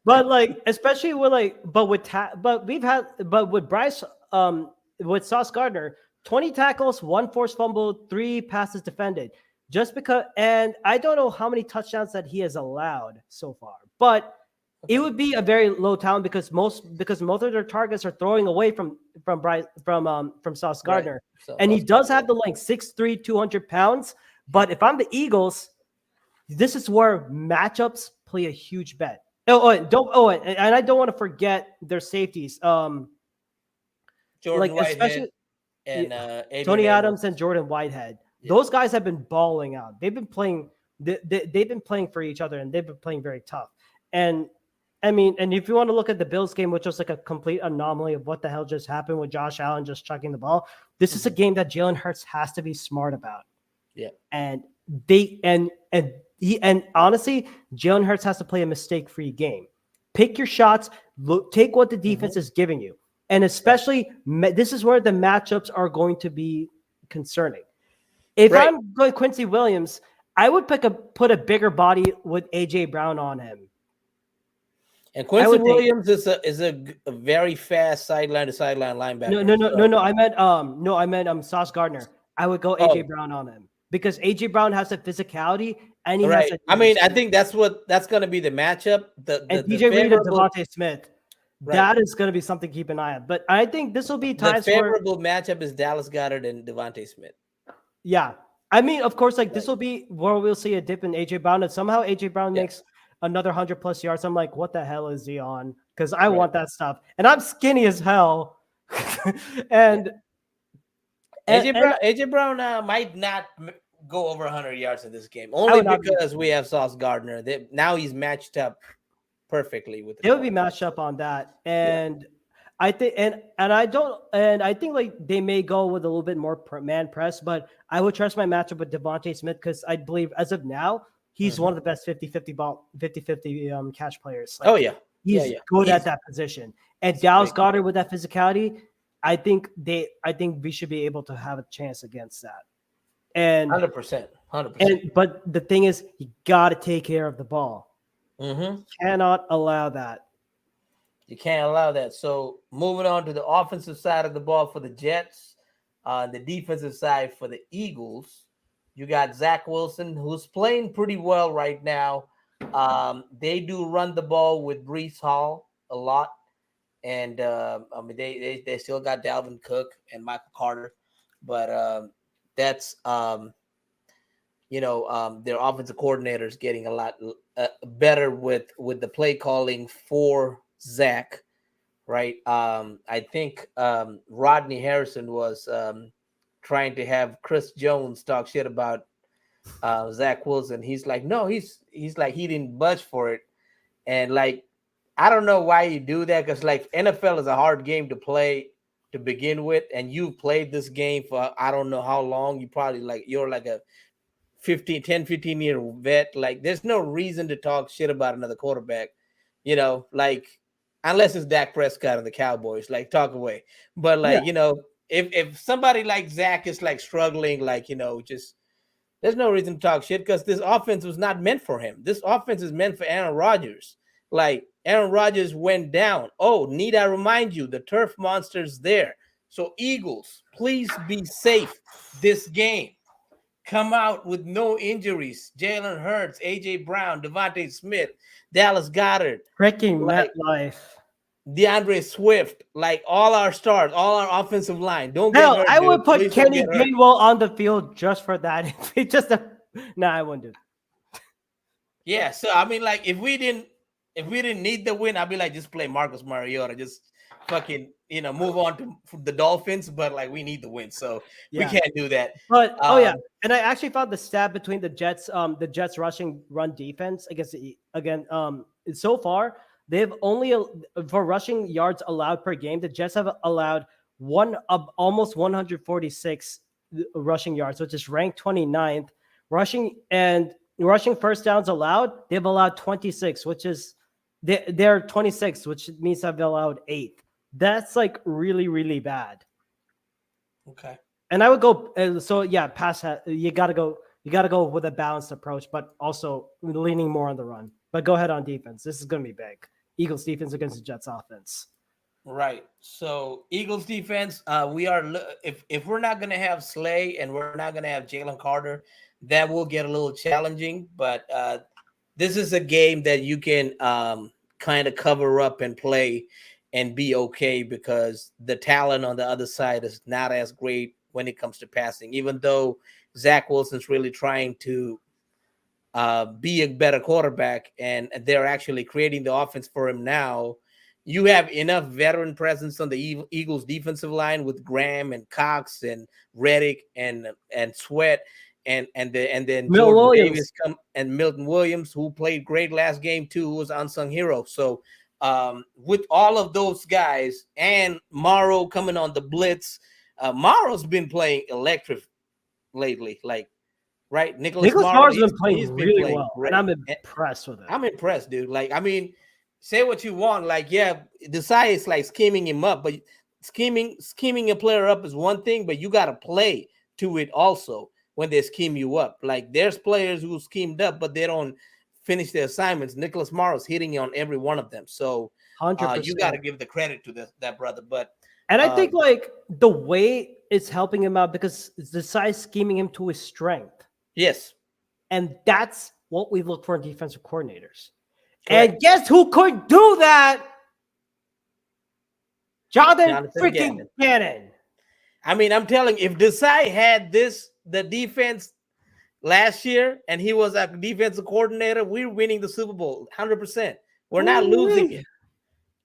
But especially with with Bryce with Sauce Gardner, 20 tackles, 1 forced fumble, 3 passes defended. Just because, and I don't know how many touchdowns that he has allowed so far, but it would be a very low talent because most of their targets are throwing away from Sauce Gardner, right. So, and he does have the length, 6'3", 200 pounds. But if I'm the Eagles, this is where matchups play a huge bet. And I don't want to forget their safeties. Jordan Whitehead and Tony Adams and Jordan Whitehead. Yeah. Those guys have been balling out. They've been playing. They've been playing for each other, and they've been playing very tough. And I mean, and if you want to look at the Bills game, which was like a complete anomaly of what the hell just happened with Josh Allen just chucking the ball, this is a game that Jalen Hurts has to be smart about. Yeah, and honestly, Jalen Hurts has to play a mistake-free game. Pick your shots. Take what the defense is giving you, and especially this is where the matchups are going to be concerning. If I'm going Quincy Williams, I would put a bigger body with AJ Brown on him. And Quincy Williams is a very fast sideline to sideline linebacker. No. I meant Sauce Gardner. I would go AJ Brown on him because AJ Brown has a physicality and he has. I think that's going to be the matchup. DJ Reed and Devontae Smith. Right. That is going to be something to keep an eye on. But I think this will be times the favorable matchup is Dallas Goedert and Devontae Smith. Yeah. I mean, of course, this will be where we'll see a dip in AJ Brown. And somehow AJ Brown makes another 100+ yards. I'm like, what the hell is he on? Because I want that stuff. And I'm skinny as hell. and AJ Brown might not go over 100 yards in this game. Only because we have Sauce Gardner. Now he's matched up perfectly with it would be matched up on that. And I think, and I don't, and I think like they may go with a little bit more man press, but I would trust my matchup with Devontae Smith because I believe as of now he's one of the best 50-50 ball 50-50 catch players. Oh Like yeah, yeah, he's yeah. good at He's that position. And Dallas great. Goddard with that physicality, I think we should be able to have a chance against that. And 100%, 100%. but the thing is, you got to take care of the ball. Mm-hmm. Cannot allow that. You can't allow that. So moving on to the offensive side of the ball for the Jets, the defensive side for the Eagles, you got Zach Wilson, who's playing pretty well right now. They do run the ball with Brees Hall a lot, and I mean they still got Dalvin Cook and Michael Carter, but that's their offensive coordinators getting a lot better with the play calling for Zach, right? I think Rodney Harrison was trying to have Chris Jones talk shit about Zach Wilson. He's like, no, he's like he didn't budge for it, and like I don't know why you do that because like NFL is a hard game to play to begin with, and you've played this game for I don't know how long. You probably like you're like a 15 year vet. Like there's no reason to talk shit about another quarterback, like unless it's Dak Prescott and the Cowboys, like talk away. But Yeah. like, if somebody like Zach is like struggling, like, just there's no reason to talk shit because this offense was not meant for him. This offense is meant for Aaron Rodgers. Like Aaron Rodgers went down. Oh, need I remind you, the turf monster's there. So Eagles, please be safe this game. Come out with no injuries. Jalen Hurts, AJ Brown, Devontae Smith, Dallas Goddard, Freaking like MetLife. DeAndre Swift, like all our stars, all our offensive line. Don't get Hell, hurt, I would dude. put Please don't Kenny get hurt. Gainwell on the field just for that. If it just no, I wouldn't do that. Yeah, so I mean, like if we didn't need the win, I'd be like, just play Marcus Mariota, just fucking move on to the Dolphins. But like we need the win, so we Yeah. can't do that. But oh yeah, and I actually found the stat between the Jets rushing run defense against so far they've only for rushing yards allowed per game, the Jets have allowed almost 146 rushing yards, which is ranked 29th. Rushing first downs allowed, they've allowed 26, which is they're 26, which means they've allowed 8. That's like really, really bad. Okay. And I would go pass. You gotta go with a balanced approach, but also leaning more on the run. But go ahead on defense. This is gonna be big. Eagles defense against the Jets offense. Right. So Eagles defense, we are if we're not gonna have Slay and we're not gonna have Jalen Carter, that will get a little challenging. But this is a game that you can kind of cover up and play and be okay because the talent on the other side is not as great when it comes to passing. Even though Zach Wilson's really trying to be a better quarterback and they're actually creating the offense for him now. You have enough veteran presence on the Eagles defensive line with Graham and Cox and Reddick and Sweat and then Milton Jordan Williams. Davis and Milton Williams, who played great last game too, who was unsung hero. So with all of those guys and Morrow coming on the blitz, Morrow's been playing electric lately. Like, right, Nicholas Morrow, Morrow's been playing he's been really playing well, great. and I'm impressed with it. I'm impressed, dude. Like, I mean, say what you want. Like, yeah, Desai is like scheming him up, but scheming a player up is one thing, but you got to play to it also when they scheme you up. Like, there's players who schemed up, but they don't finish their assignments. Nicholas Morrow's hitting on every one of them. So 100%. you got to give the credit to that brother. But I think like the way it's helping him out because Desai's scheming him to his strength. Yes. And that's what we look for in defensive coordinators. Correct. And guess who could do that? Jonathan freaking Gannon. I mean, I'm telling you, if Desai had the defense last year and he was a defensive coordinator, we're winning the Super Bowl 100%. We're not losing it.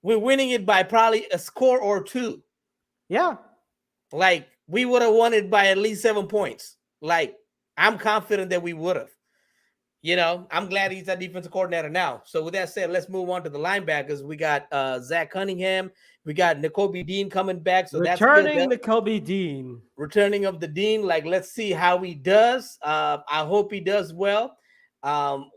We're winning it by probably a score or 2. Yeah. Like, we would have won it by at least 7 points. Like, I'm confident that we would have. I'm glad he's a defensive coordinator now. So with that said, let's move on to the linebackers. We got Zach Cunningham. We got N'Kobe Dean coming back. So that's good. Returning the Kobe Dean. Returning of the Dean. Like, let's see how he does. I hope he does well. Um,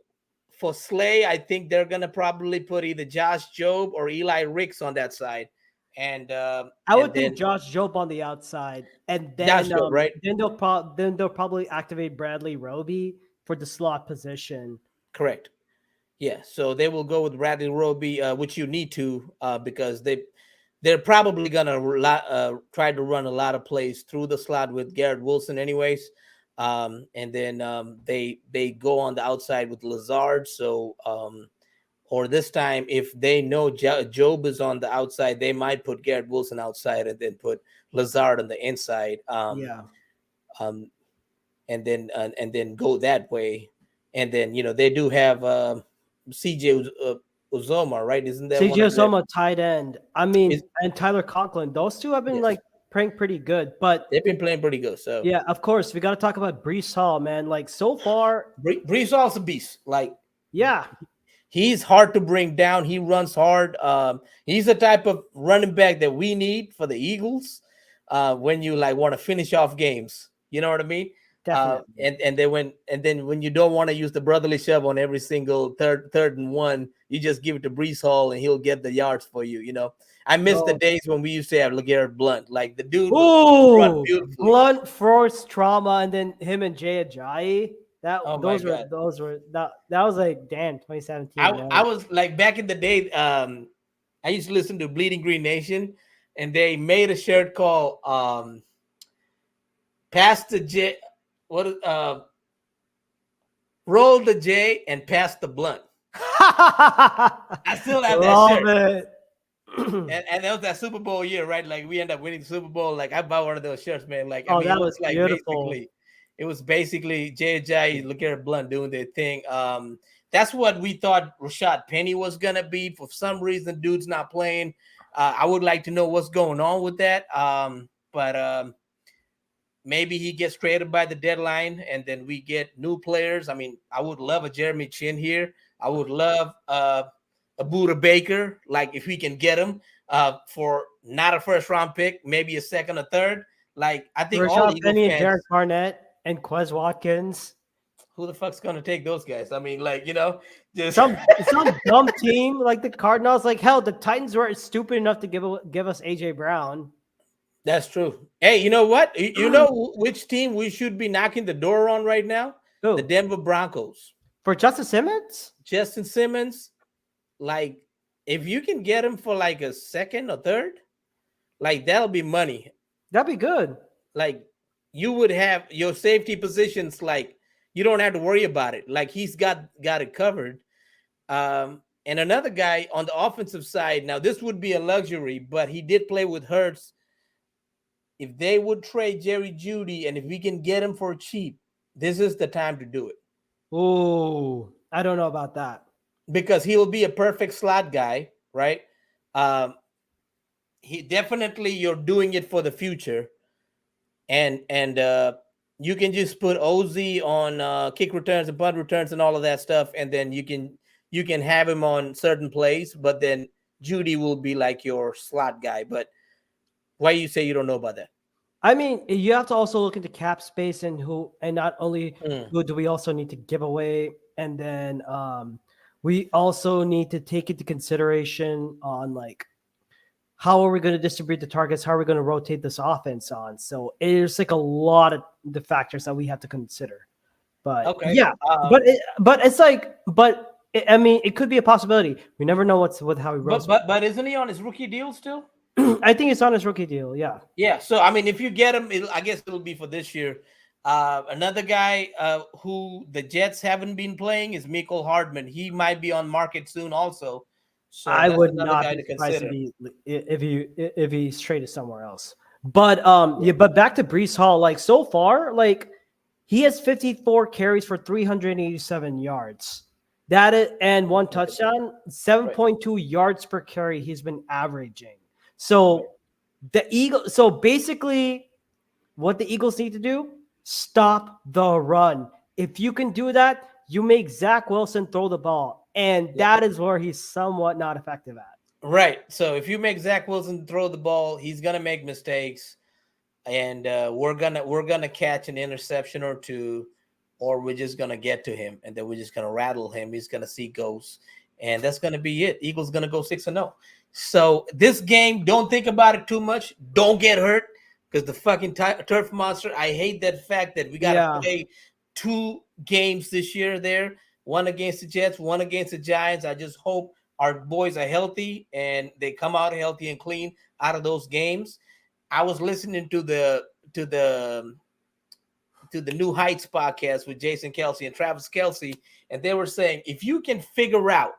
for Slay, I think they're gonna probably put either Josh Jobe or Eli Ricks on that side, and I would think then Josh Jobe on the outside, and Josh then Jobe, right? then they'll probably activate Bradley Roby for the slot position. Correct. Yeah. So they will go with Bradley Roby, which you need to, because they're probably gonna try to run a lot of plays through the slot with Garrett Wilson, anyways. And then they go on the outside with Lazard. So or this time, if they know Job is on the outside, they might put Garrett Wilson outside and then put Lazard on the inside. Yeah. And then go that way. And then they do have CJ Uzoma, right? Isn't that one CJ of them? Uzoma tight end. I mean, and Tyler Conklin. Those two have been like playing pretty good, but they've been playing pretty good. So yeah, of course, we got to talk about Brees Hall, man. Like so far, Brees Hall's a beast. Like, yeah, he's hard to bring down. He runs hard. He's the type of running back that we need for the Eagles when you like want to finish off games. You know what I mean? definitely. And then when you don't want to use the brotherly shove on every single third and one, you just give it to Brees Hall and he'll get the yards for you. I miss the days when we used to have LeGarrette Blunt. Like, the dude would run beautifully. Blunt forced trauma, and then him and Jay Ajayi. That Oh those my were God. those were that was like damn 2017. I was like, back in the day, I used to listen to Bleeding Green Nation, and they made a shirt called Pass the J. Roll the J and pass the blunt. I still have that shirt. It. And that was that Super Bowl year, right? Like, we end up winning the Super Bowl. Like, I bought one of those shirts, man. Like, I mean, that it was like beautiful. it was basically J.J. LeGarrette Blunt doing their thing. That's what we thought Rashad Penny was gonna be. For some reason, dude's not playing. I would like to know what's going on with that. But maybe he gets traded by the deadline, and then we get new players. I mean, I would love a Jeremy Chin here. I would love a Buda Baker, like, if we can get him for not a first round pick, maybe a second or third. Like, I think all Rashad Eagle Penny, fans, Derek Barnett, and Quez Watkins. who the fuck's gonna take those guys? I mean, like, just Some dumb team like the Cardinals. Like, hell, the Titans were stupid enough to give us AJ Brown. That's true. Hey, you know what? You know which team we should be knocking the door on right now? Who? The Denver Broncos. For Justin Simmons? Justin Simmons, like, if you can get him for like a second or third, like, that'll be money. That'd be good. Like, you would have your safety positions, like, you don't have to worry about it. Like, he's got it covered. And another guy on the offensive side, now this would be a luxury, but he did play with Hurts. If they would trade Jerry Jeudy, and if we can get him for cheap, this is the time to do it. Oh, I don't know about that. Because he will be a perfect slot guy, right? He definitely, you're doing it for the future. And you can just put Ozzy on kick returns and punt returns and all of that stuff, and then you can have him on certain plays, but then Jeudy will be like your slot guy. But why you say you don't know about that? I mean, you have to also look into cap space and not only who do we also need to give away, and then we also need to take into consideration on like how are we going to distribute the targets, how are we going to rotate this offense on. So there's like a lot of the factors that we have to consider. But okay, yeah, I mean, it could be a possibility. We never know with how he rolls. But isn't he on his rookie deal still? I think it's on his rookie deal. Yeah. Yeah. So, I mean, if you get him, I guess it'll be for this year. Another guy who the Jets haven't been playing is Mecole Hardman. He might be on market soon also. So I would not be surprised if he's traded somewhere else. But but back to Brees Hall. Like, so far, like, he has 54 carries for 387 yards. That is, and one touchdown, 7.2 yards per carry he's been averaging. So so basically what the Eagles need to do, stop the run. If you can do that, you make Zach Wilson throw the ball, and that is where he's somewhat not effective at. Right. So if you make Zach Wilson throw the ball, he's gonna make mistakes, and we're gonna catch an interception or two, or we're just gonna get to him, and then we're just gonna rattle him. He's gonna see ghosts, and that's gonna be it. Eagles gonna go 6-0. So this game, don't think about it too much. Don't get hurt because the fucking turf monster. I hate that fact that we gotta play 2 games this year. There, one against the Jets, one against the Giants. I just hope our boys are healthy and they come out healthy and clean out of those games. I was listening to the New Heights podcast with Jason Kelsey and Travis Kelsey, and they were saying if you can figure out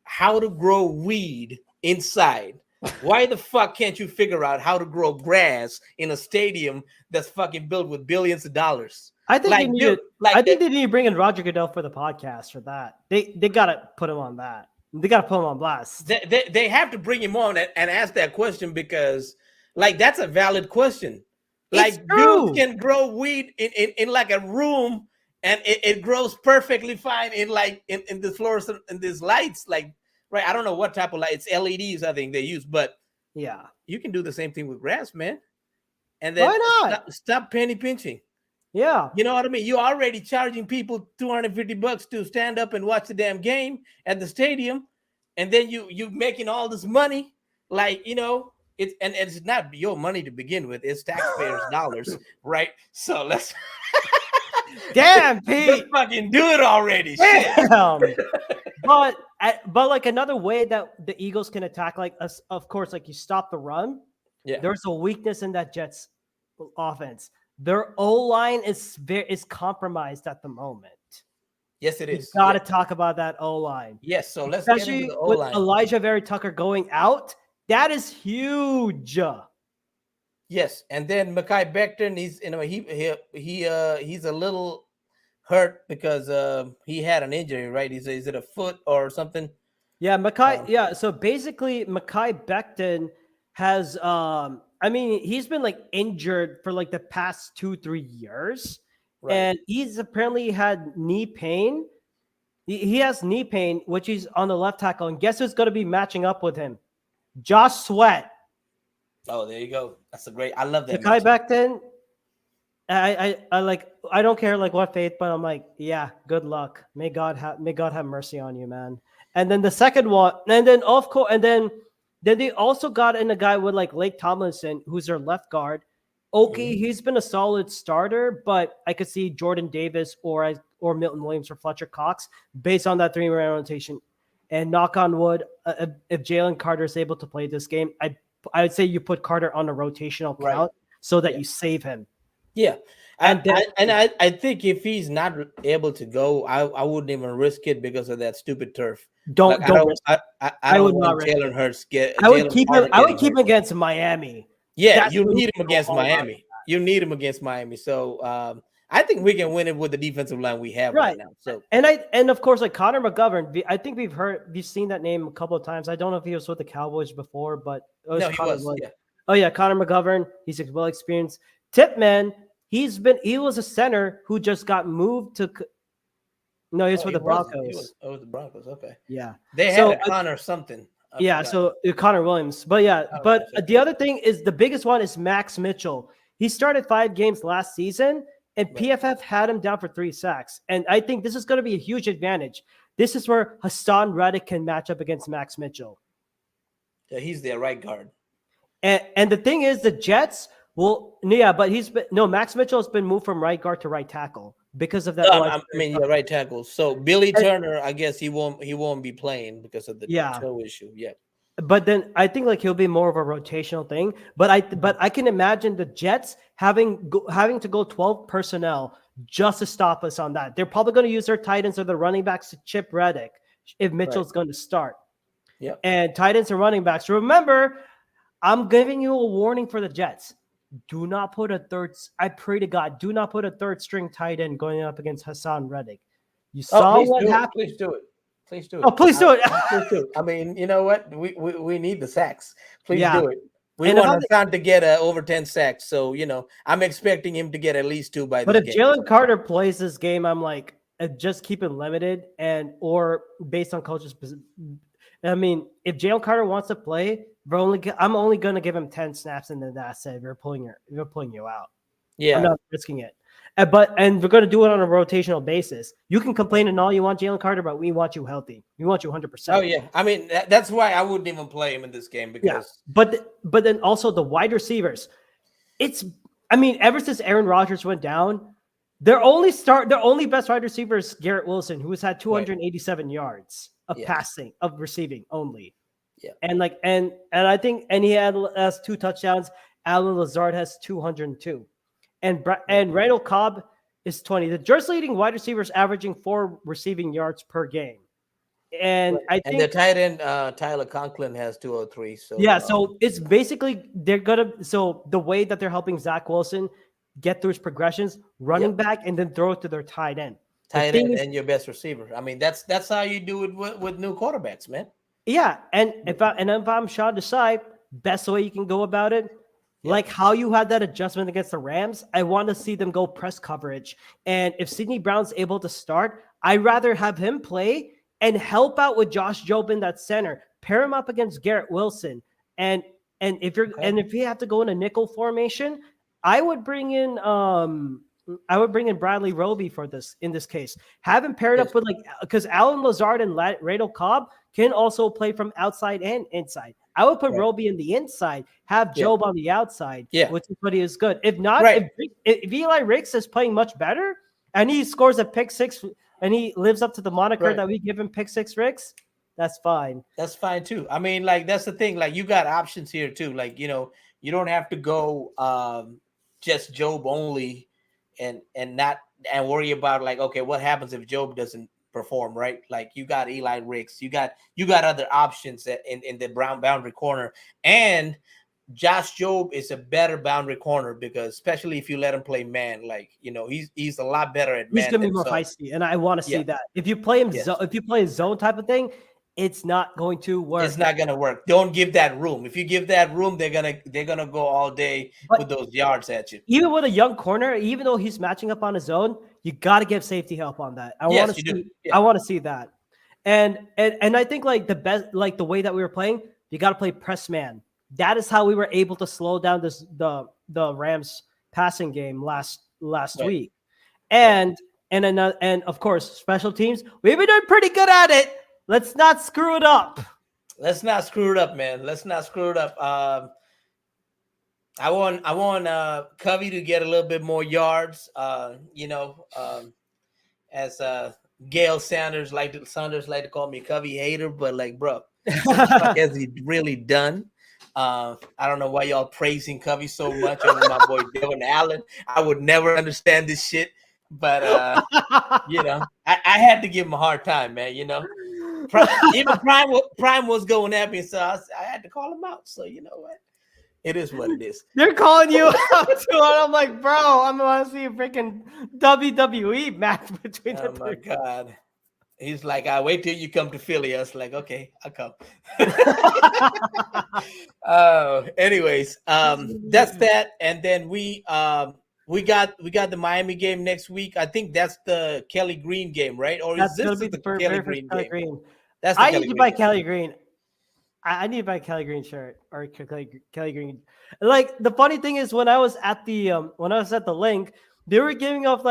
how to grow weed inside, why the fuck can't you figure out how to grow grass in a stadium that's fucking built with billions of dollars? I think they need they need to bring in Roger Goodell for the podcast for that. They gotta put him on that. They gotta put him on blast. They have to bring him on and ask that question because like that's a valid question. Like dudes can grow weed in like a room and it grows perfectly fine in the fluorescent and these lights, like right. I don't know what type of light. It's LEDs, I think they use, but yeah, you can do the same thing with grass, man. And then why not stop penny pinching? Yeah, you know what I mean. You're already charging people $250 to stand up and watch the damn game at the stadium, and then you making all this money, like it's not your money to begin with. It's taxpayers' dollars, right? So let's damn Pete, let's fucking do it already. Damn. but like another way that the Eagles can attack, like us, of course, like you stop the run. Yeah, there's a weakness in that Jets offense. Their O-line is compromised at the moment. Yes, it is. You got to talk about that O-line. Yes, so let's especially get into the O-line. With Elijah Very Tucker going out. That is huge. Yes, and then Mekhi Becton, he's a little hurt because he had an injury, right? Is it a foot or something? Yeah, Mekhi. So basically, Mekhi Becton has he's been like injured for like the past 2-3 years, right. And he's apparently had knee pain. He has knee pain, which he's on the left tackle. And guess who's going to be matching up with him? Josh Sweat. Oh, there you go. That's a great. I love that. Mekhi Becton. I don't care like what faith, but I'm like, yeah, good luck. May God have mercy on you, man. And then the second one, and then of course, and then they also got in a guy with like Lake Tomlinson, who's their left guard. Okay, he's been a solid starter, but I could see Jordan Davis or Milton Williams or Fletcher Cox based on that 3-man rotation. And knock on wood, if Jalen Carter is able to play this game, I would say you put Carter on a rotational count so that you save him. Yeah. I think if he's not able to go, I wouldn't even risk it because of that stupid turf. I would not risk Jalen Hurts get. I would keep him against Miami. Yeah, you need him against Miami. You need him against Miami. So I think we can win it with the defensive line we have right now. So and of course, like Connor McGovern, I think we've seen that name a couple of times. I don't know if he was with the Cowboys before, but he was. Yeah. Oh yeah, Connor McGovern. He's well experienced. Tipman. He was a center who just got moved to. No, he was with the Broncos. With the Broncos. Okay. Yeah. They had a Connor something. So Connor Williams. But yeah, the other thing is the biggest one is Max Mitchell. He started 5 games last season, and PFF had him down for 3 sacks. And I think this is going to be a huge advantage. This is where Hassan Reddick can match up against Max Mitchell. Yeah, he's their right guard. And the thing is, the Jets. Well, yeah, but Max Mitchell has been moved from right guard to right tackle because of that. Right tackle. So Billy Turner, I guess he won't be playing because of the toe issue. Yeah. But then I think like he'll be more of a rotational thing. But I can imagine the Jets having to go 12 personnel just to stop us on that. They're probably going to use their tight ends or the running backs to chip Reddick if Mitchell's going to start. Yeah. And tight ends and running backs. Remember, I'm giving you a warning for the Jets. Do not put a third. I pray to God, do not put a third string tight end going up against Hassan Reddick. You saw what happened. Please do it. Please do it. Oh, please do it. Please do it. I mean, you know what? We need the sacks. Please do it. We want Hassan to get over 10 sacks. So, I'm expecting him to get at least 2 by this game. But if Jalen Carter plays this game, I'm like, just keep him limited and or based on coaches. I mean, if Jalen Carter wants to play, I'm only going to give him 10 snaps, and then that's it. We're pulling you out. I'm Yeah. not risking it. And we're going to do it on a rotational basis. You can complain and all you want, Jalen Carter, but we want you healthy. We want you 100%. Oh yeah. I mean, that's why I wouldn't even play him in this game because But then also the wide receivers. Ever since Aaron Rodgers went down, their only best wide receiver is Garrett Wilson, who has had 287 yards of passing, of receiving only. Yeah. And I think he has 2 touchdowns. Alan Lazard has 202. And Randall Cobb is 20. The Jets leading wide receivers averaging 4 receiving yards per game. And I think the tight end Tyler Conklin has 203. So so it's basically the way that they're helping Zach Wilson get through his progressions, running back, and then throw it to their tight end. Tight end and your best receiver. I mean, that's how you do it with new quarterbacks, man. Yeah, and if I'm Sean Desai, best way you can go about it, like how you had that adjustment against the Rams, I want to see them go press coverage. And if Sidney Brown's able to start, I'd rather have him play and help out with Josh Jobe in that center. Pair him up against Garrett Wilson. And if you have to go in a nickel formation, I would bring in Bradley Roby in this case. Have him paired up with because Alan Lazard and Randall Cobb can also play from outside and inside. I would put Roby in the inside, have Jobe on the outside, which is what he is good. If not, if Eli Ricks is playing much better and he scores a pick 6 and he lives up to the moniker that we give him, pick 6 Ricks, that's fine. That's fine too. I mean, that's the thing. You got options here too. You don't have to go just Jobe only and worry about okay, what happens if Jobe doesn't perform, right? You got Eli Ricks, you got other options in the Brown boundary corner, and Josh Jobe is a better boundary corner because especially if you let him play man, he's a lot better at man. He's gonna be more feisty, and I want to see that. If you play him, if you play a zone type of thing, it's not going to work. It's not gonna work. Don't give that room. If you give that room, they're gonna go all day with those yards at you. Even with a young corner, even though he's matching up on his own, you got to give safety help on that. I want to see that. And I think the best, the way that we were playing, you got to play press man. That is how we were able to slow down the Rams passing game last week. And of course, special teams, we've been doing pretty good at it. Let's not screw it up. Let's not screw it up, man. Let's not screw it up. I want Covey to get a little bit more yards. As Gail Sanders like to call me Covey hater, but bro, what has he really done? I don't know why y'all praising Covey so much over my boy Devin Allen. I would never understand this shit, but I had to give him a hard time, man. Even Prime was going at me, so I had to call him out. So you know what? It is what it is. They're calling you out too, and I'm like, bro, I'm gonna see a freaking WWE match between the two. Oh my god. He's like, I wait till you come to Philly. I was like, okay, I'll come. Anyways, that's that. And then we got the Miami game next week. I think that's the Kelly Green game, right? Or that's is this the Kelly Green game? That's I need to buy Kelly Green. I need to buy a Kelly Green shirt or Kelly Green. The funny thing is, when I was at the link, they were giving off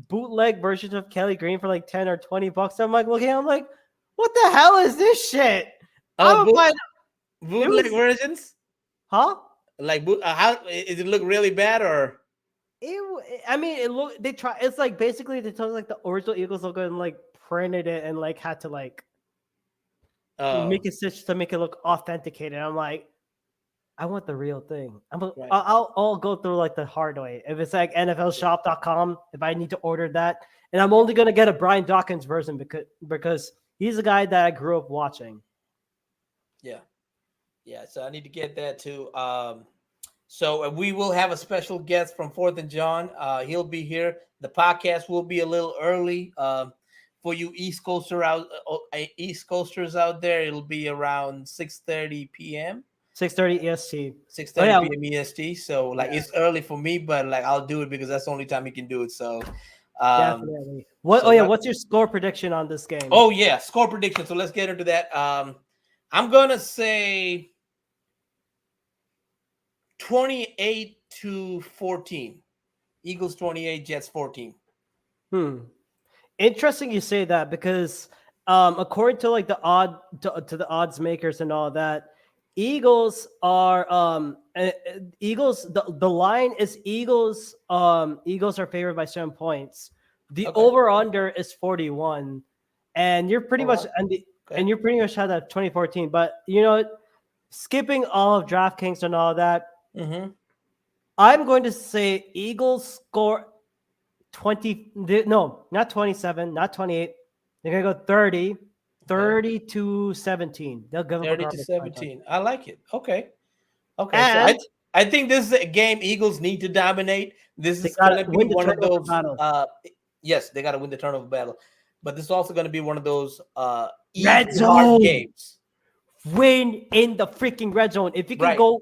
bootleg versions of Kelly Green for 10 or $20. I'm I'm like, what the hell is this shit? Bootleg versions? Huh? How does it look really bad or? It look. They try. It's basically they took the original Eagles logo and printed it and had to make it stitch to make it look authenticated. I'm like, I want the real thing. I'll go through the hard way. If it's NFLshop.com, if I need to order that, and I'm only gonna get a Brian Dawkins version because he's a guy that I grew up watching. Yeah. So I need to get that too. So we will have a special guest from 4th and John. He'll be here. The podcast will be a little early. For you East Coasters out there, it'll be around 6:30 p.m. 6:30 EST. 6:30 p.m. EST. So it's early for me, but I'll do it because that's the only time you can do it. So Definitely. So What's your score prediction on this game? oh yeah, score prediction. So let's get into that. I'm gonna say 28-14. Eagles 28, Jets 14. Hmm. Interesting you say that because according to like to the odds makers and all that, Eagles are Eagles the line is Eagles are favored by 7 points. The Okay. over under is 41, and you're pretty All much right. and Okay. you're pretty much had that 2014. But skipping all of DraftKings and all that, Mm-hmm. I'm going to say Eagles score no, not 27, not 28. They're going to go 30, Okay. 30 to 17. They'll give up a 30 to garbage time touchdown. 17. I like it. Okay. Okay. So And I think this is a game Eagles need to dominate. This they is got to gonna be win the one of turnover those battle. yes, they gotta win the turnover battle. But this is also gonna be one of those Red easy hard zone. games. Win in the freaking red zone. If you can Right. go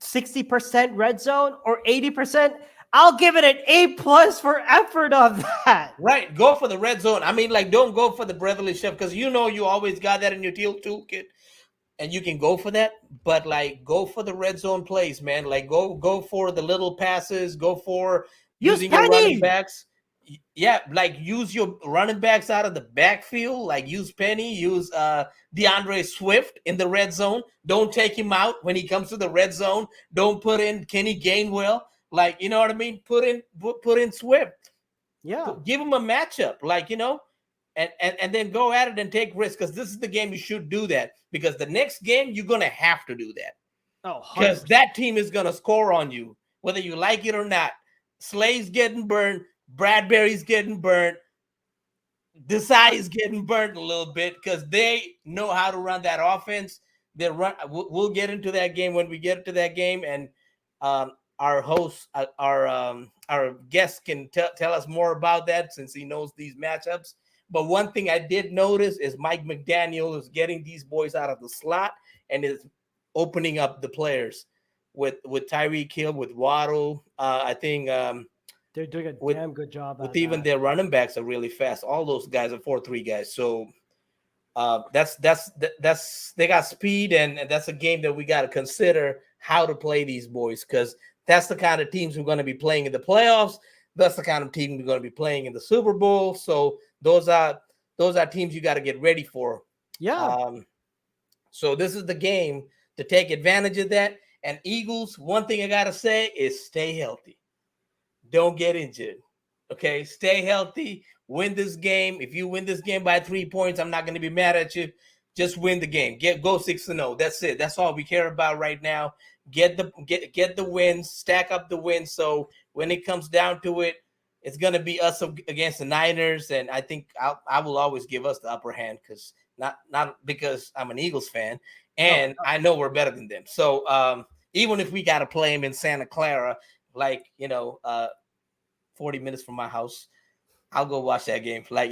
60% red zone or 80%, I'll give it an A plus for effort of that. Right. Go for the red zone. I mean, like, don't go for the breathless chef because you always got that in your toolkit. And you can go for that, but like go for the red zone plays, man. Like go for the little passes, go for Use using your running Penny. backs. Yeah, like use your running backs out of the backfield, like use Penny, use DeAndre Swift in the red zone. Don't take him out when he comes to the red zone. Don't put in Kenny Gainwell. Like, you know what I mean? Put in Swift. Yeah. Give him a matchup, like, and then go at it and take risks, because this is the game you should do that, because the next game you're going to have to do that, Oh, because 100%. that team is going to score on you whether you like it or not. Slay's getting burned, Bradbury's getting burnt, Desai is getting burnt a little bit because they know how to run that offense. They run. We'll get into that game when we get to that game, and our host, our guest can tell us more about that since he knows these matchups. But one thing I did notice is Mike McDaniel is getting these boys out of the slot and is opening up the players with Tyreek Hill, with Waddle. I think They're doing a with damn good job with at even that. their running backs are really fast. All those guys are 4-3 guys. So that's they got speed, and that's a game that we got to consider how to play these boys, because that's the kind of teams we're going to be playing in the playoffs. That's the kind of team we're going to be playing in the Super Bowl. So those are teams you got to get ready for. Yeah. So this is the game to take advantage of that. And Eagles, one thing I got to say is stay healthy. Don't get injured. Okay, stay healthy. Win this game. If you win this game by 3 points, I'm not going to be mad at you. Just win the game. Go 6-0. That's it. That's all we care about right now. Get the wins. Stack up the wins. So when it comes down to it, it's going to be us against the Niners, and I think I will always give us the upper hand, because not because I'm an Eagles fan and I know we're better than them. So even if we got to play them in Santa Clara, like 40 minutes from my house, I'll go watch that game. Like,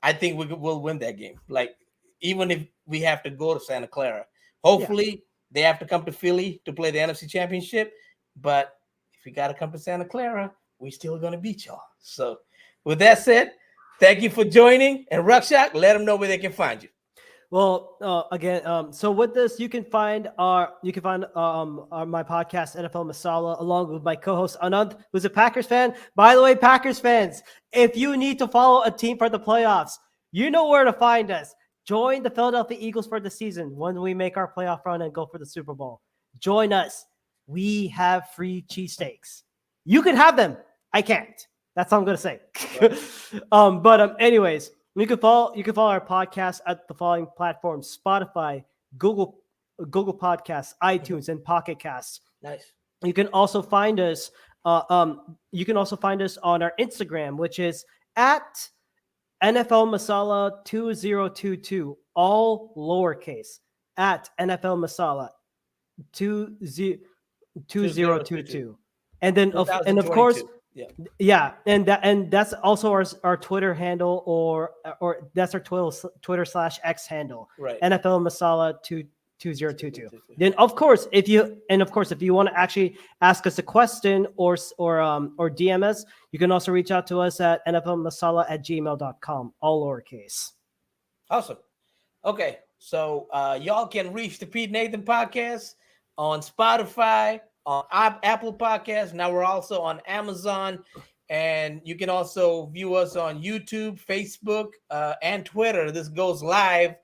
I think we'll win that game. Like, even if we have to go to Santa Clara, hopefully they have to come to Philly to play the NFC Championship. But if we got to come to Santa Clara, we still going to beat y'all. So with that said, thank you for joining. And Rakshak, let them know where they can find you. Well, again, so with this, you can find my podcast NFL Masala along with my co-host Anand, who's a Packers fan. By the way, Packers fans, if you need to follow a team for the playoffs, you know where to find us. Join the Philadelphia Eagles for the season when we make our playoff run and go for the Super Bowl. Join us. We have free cheesesteaks. You can have them. I can't. That's all I'm gonna say. Anyways. You can follow our podcast at the following platforms: Spotify, Google Podcasts, iTunes, and Pocket Casts. Nice. You can also find us. You can also find us on our Instagram, which is at NFL Masala 2022, all lowercase, at NFL Masala 2022, and then of course. Yeah, and that's also our Twitter handle, or that's our Twitter /X handle, right? NFL Masala 2022. Then of course, if you want to actually ask us a question or DM us, you can also reach out to us at nflmasala@gmail.com, all lowercase. Awesome. Okay, so y'all can reach the Pete Nathan podcast on Spotify, on Apple Podcasts. Now we're also on Amazon, and you can also view us on YouTube, Facebook, and Twitter. This goes live,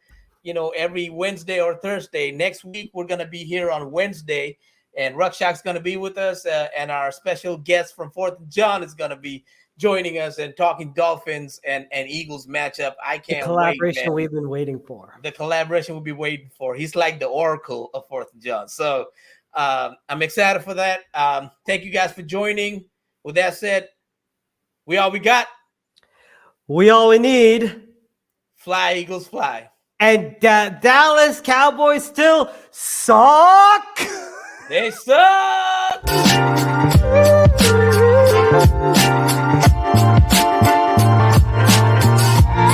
every Wednesday or Thursday. Next week we're gonna be here on Wednesday, and Rakshak's gonna be with us, and our special guest from 4th and John is gonna be joining us and talking Dolphins and Eagles matchup. I can't collaboration wait, man. we've been waiting for. The collaboration we'll be waiting for. He's like the oracle of 4th and John. So I'm excited for that. Thank you guys for joining. With that said, we all we got. We all we need. Fly, Eagles, fly. And Dallas Cowboys still suck. They suck.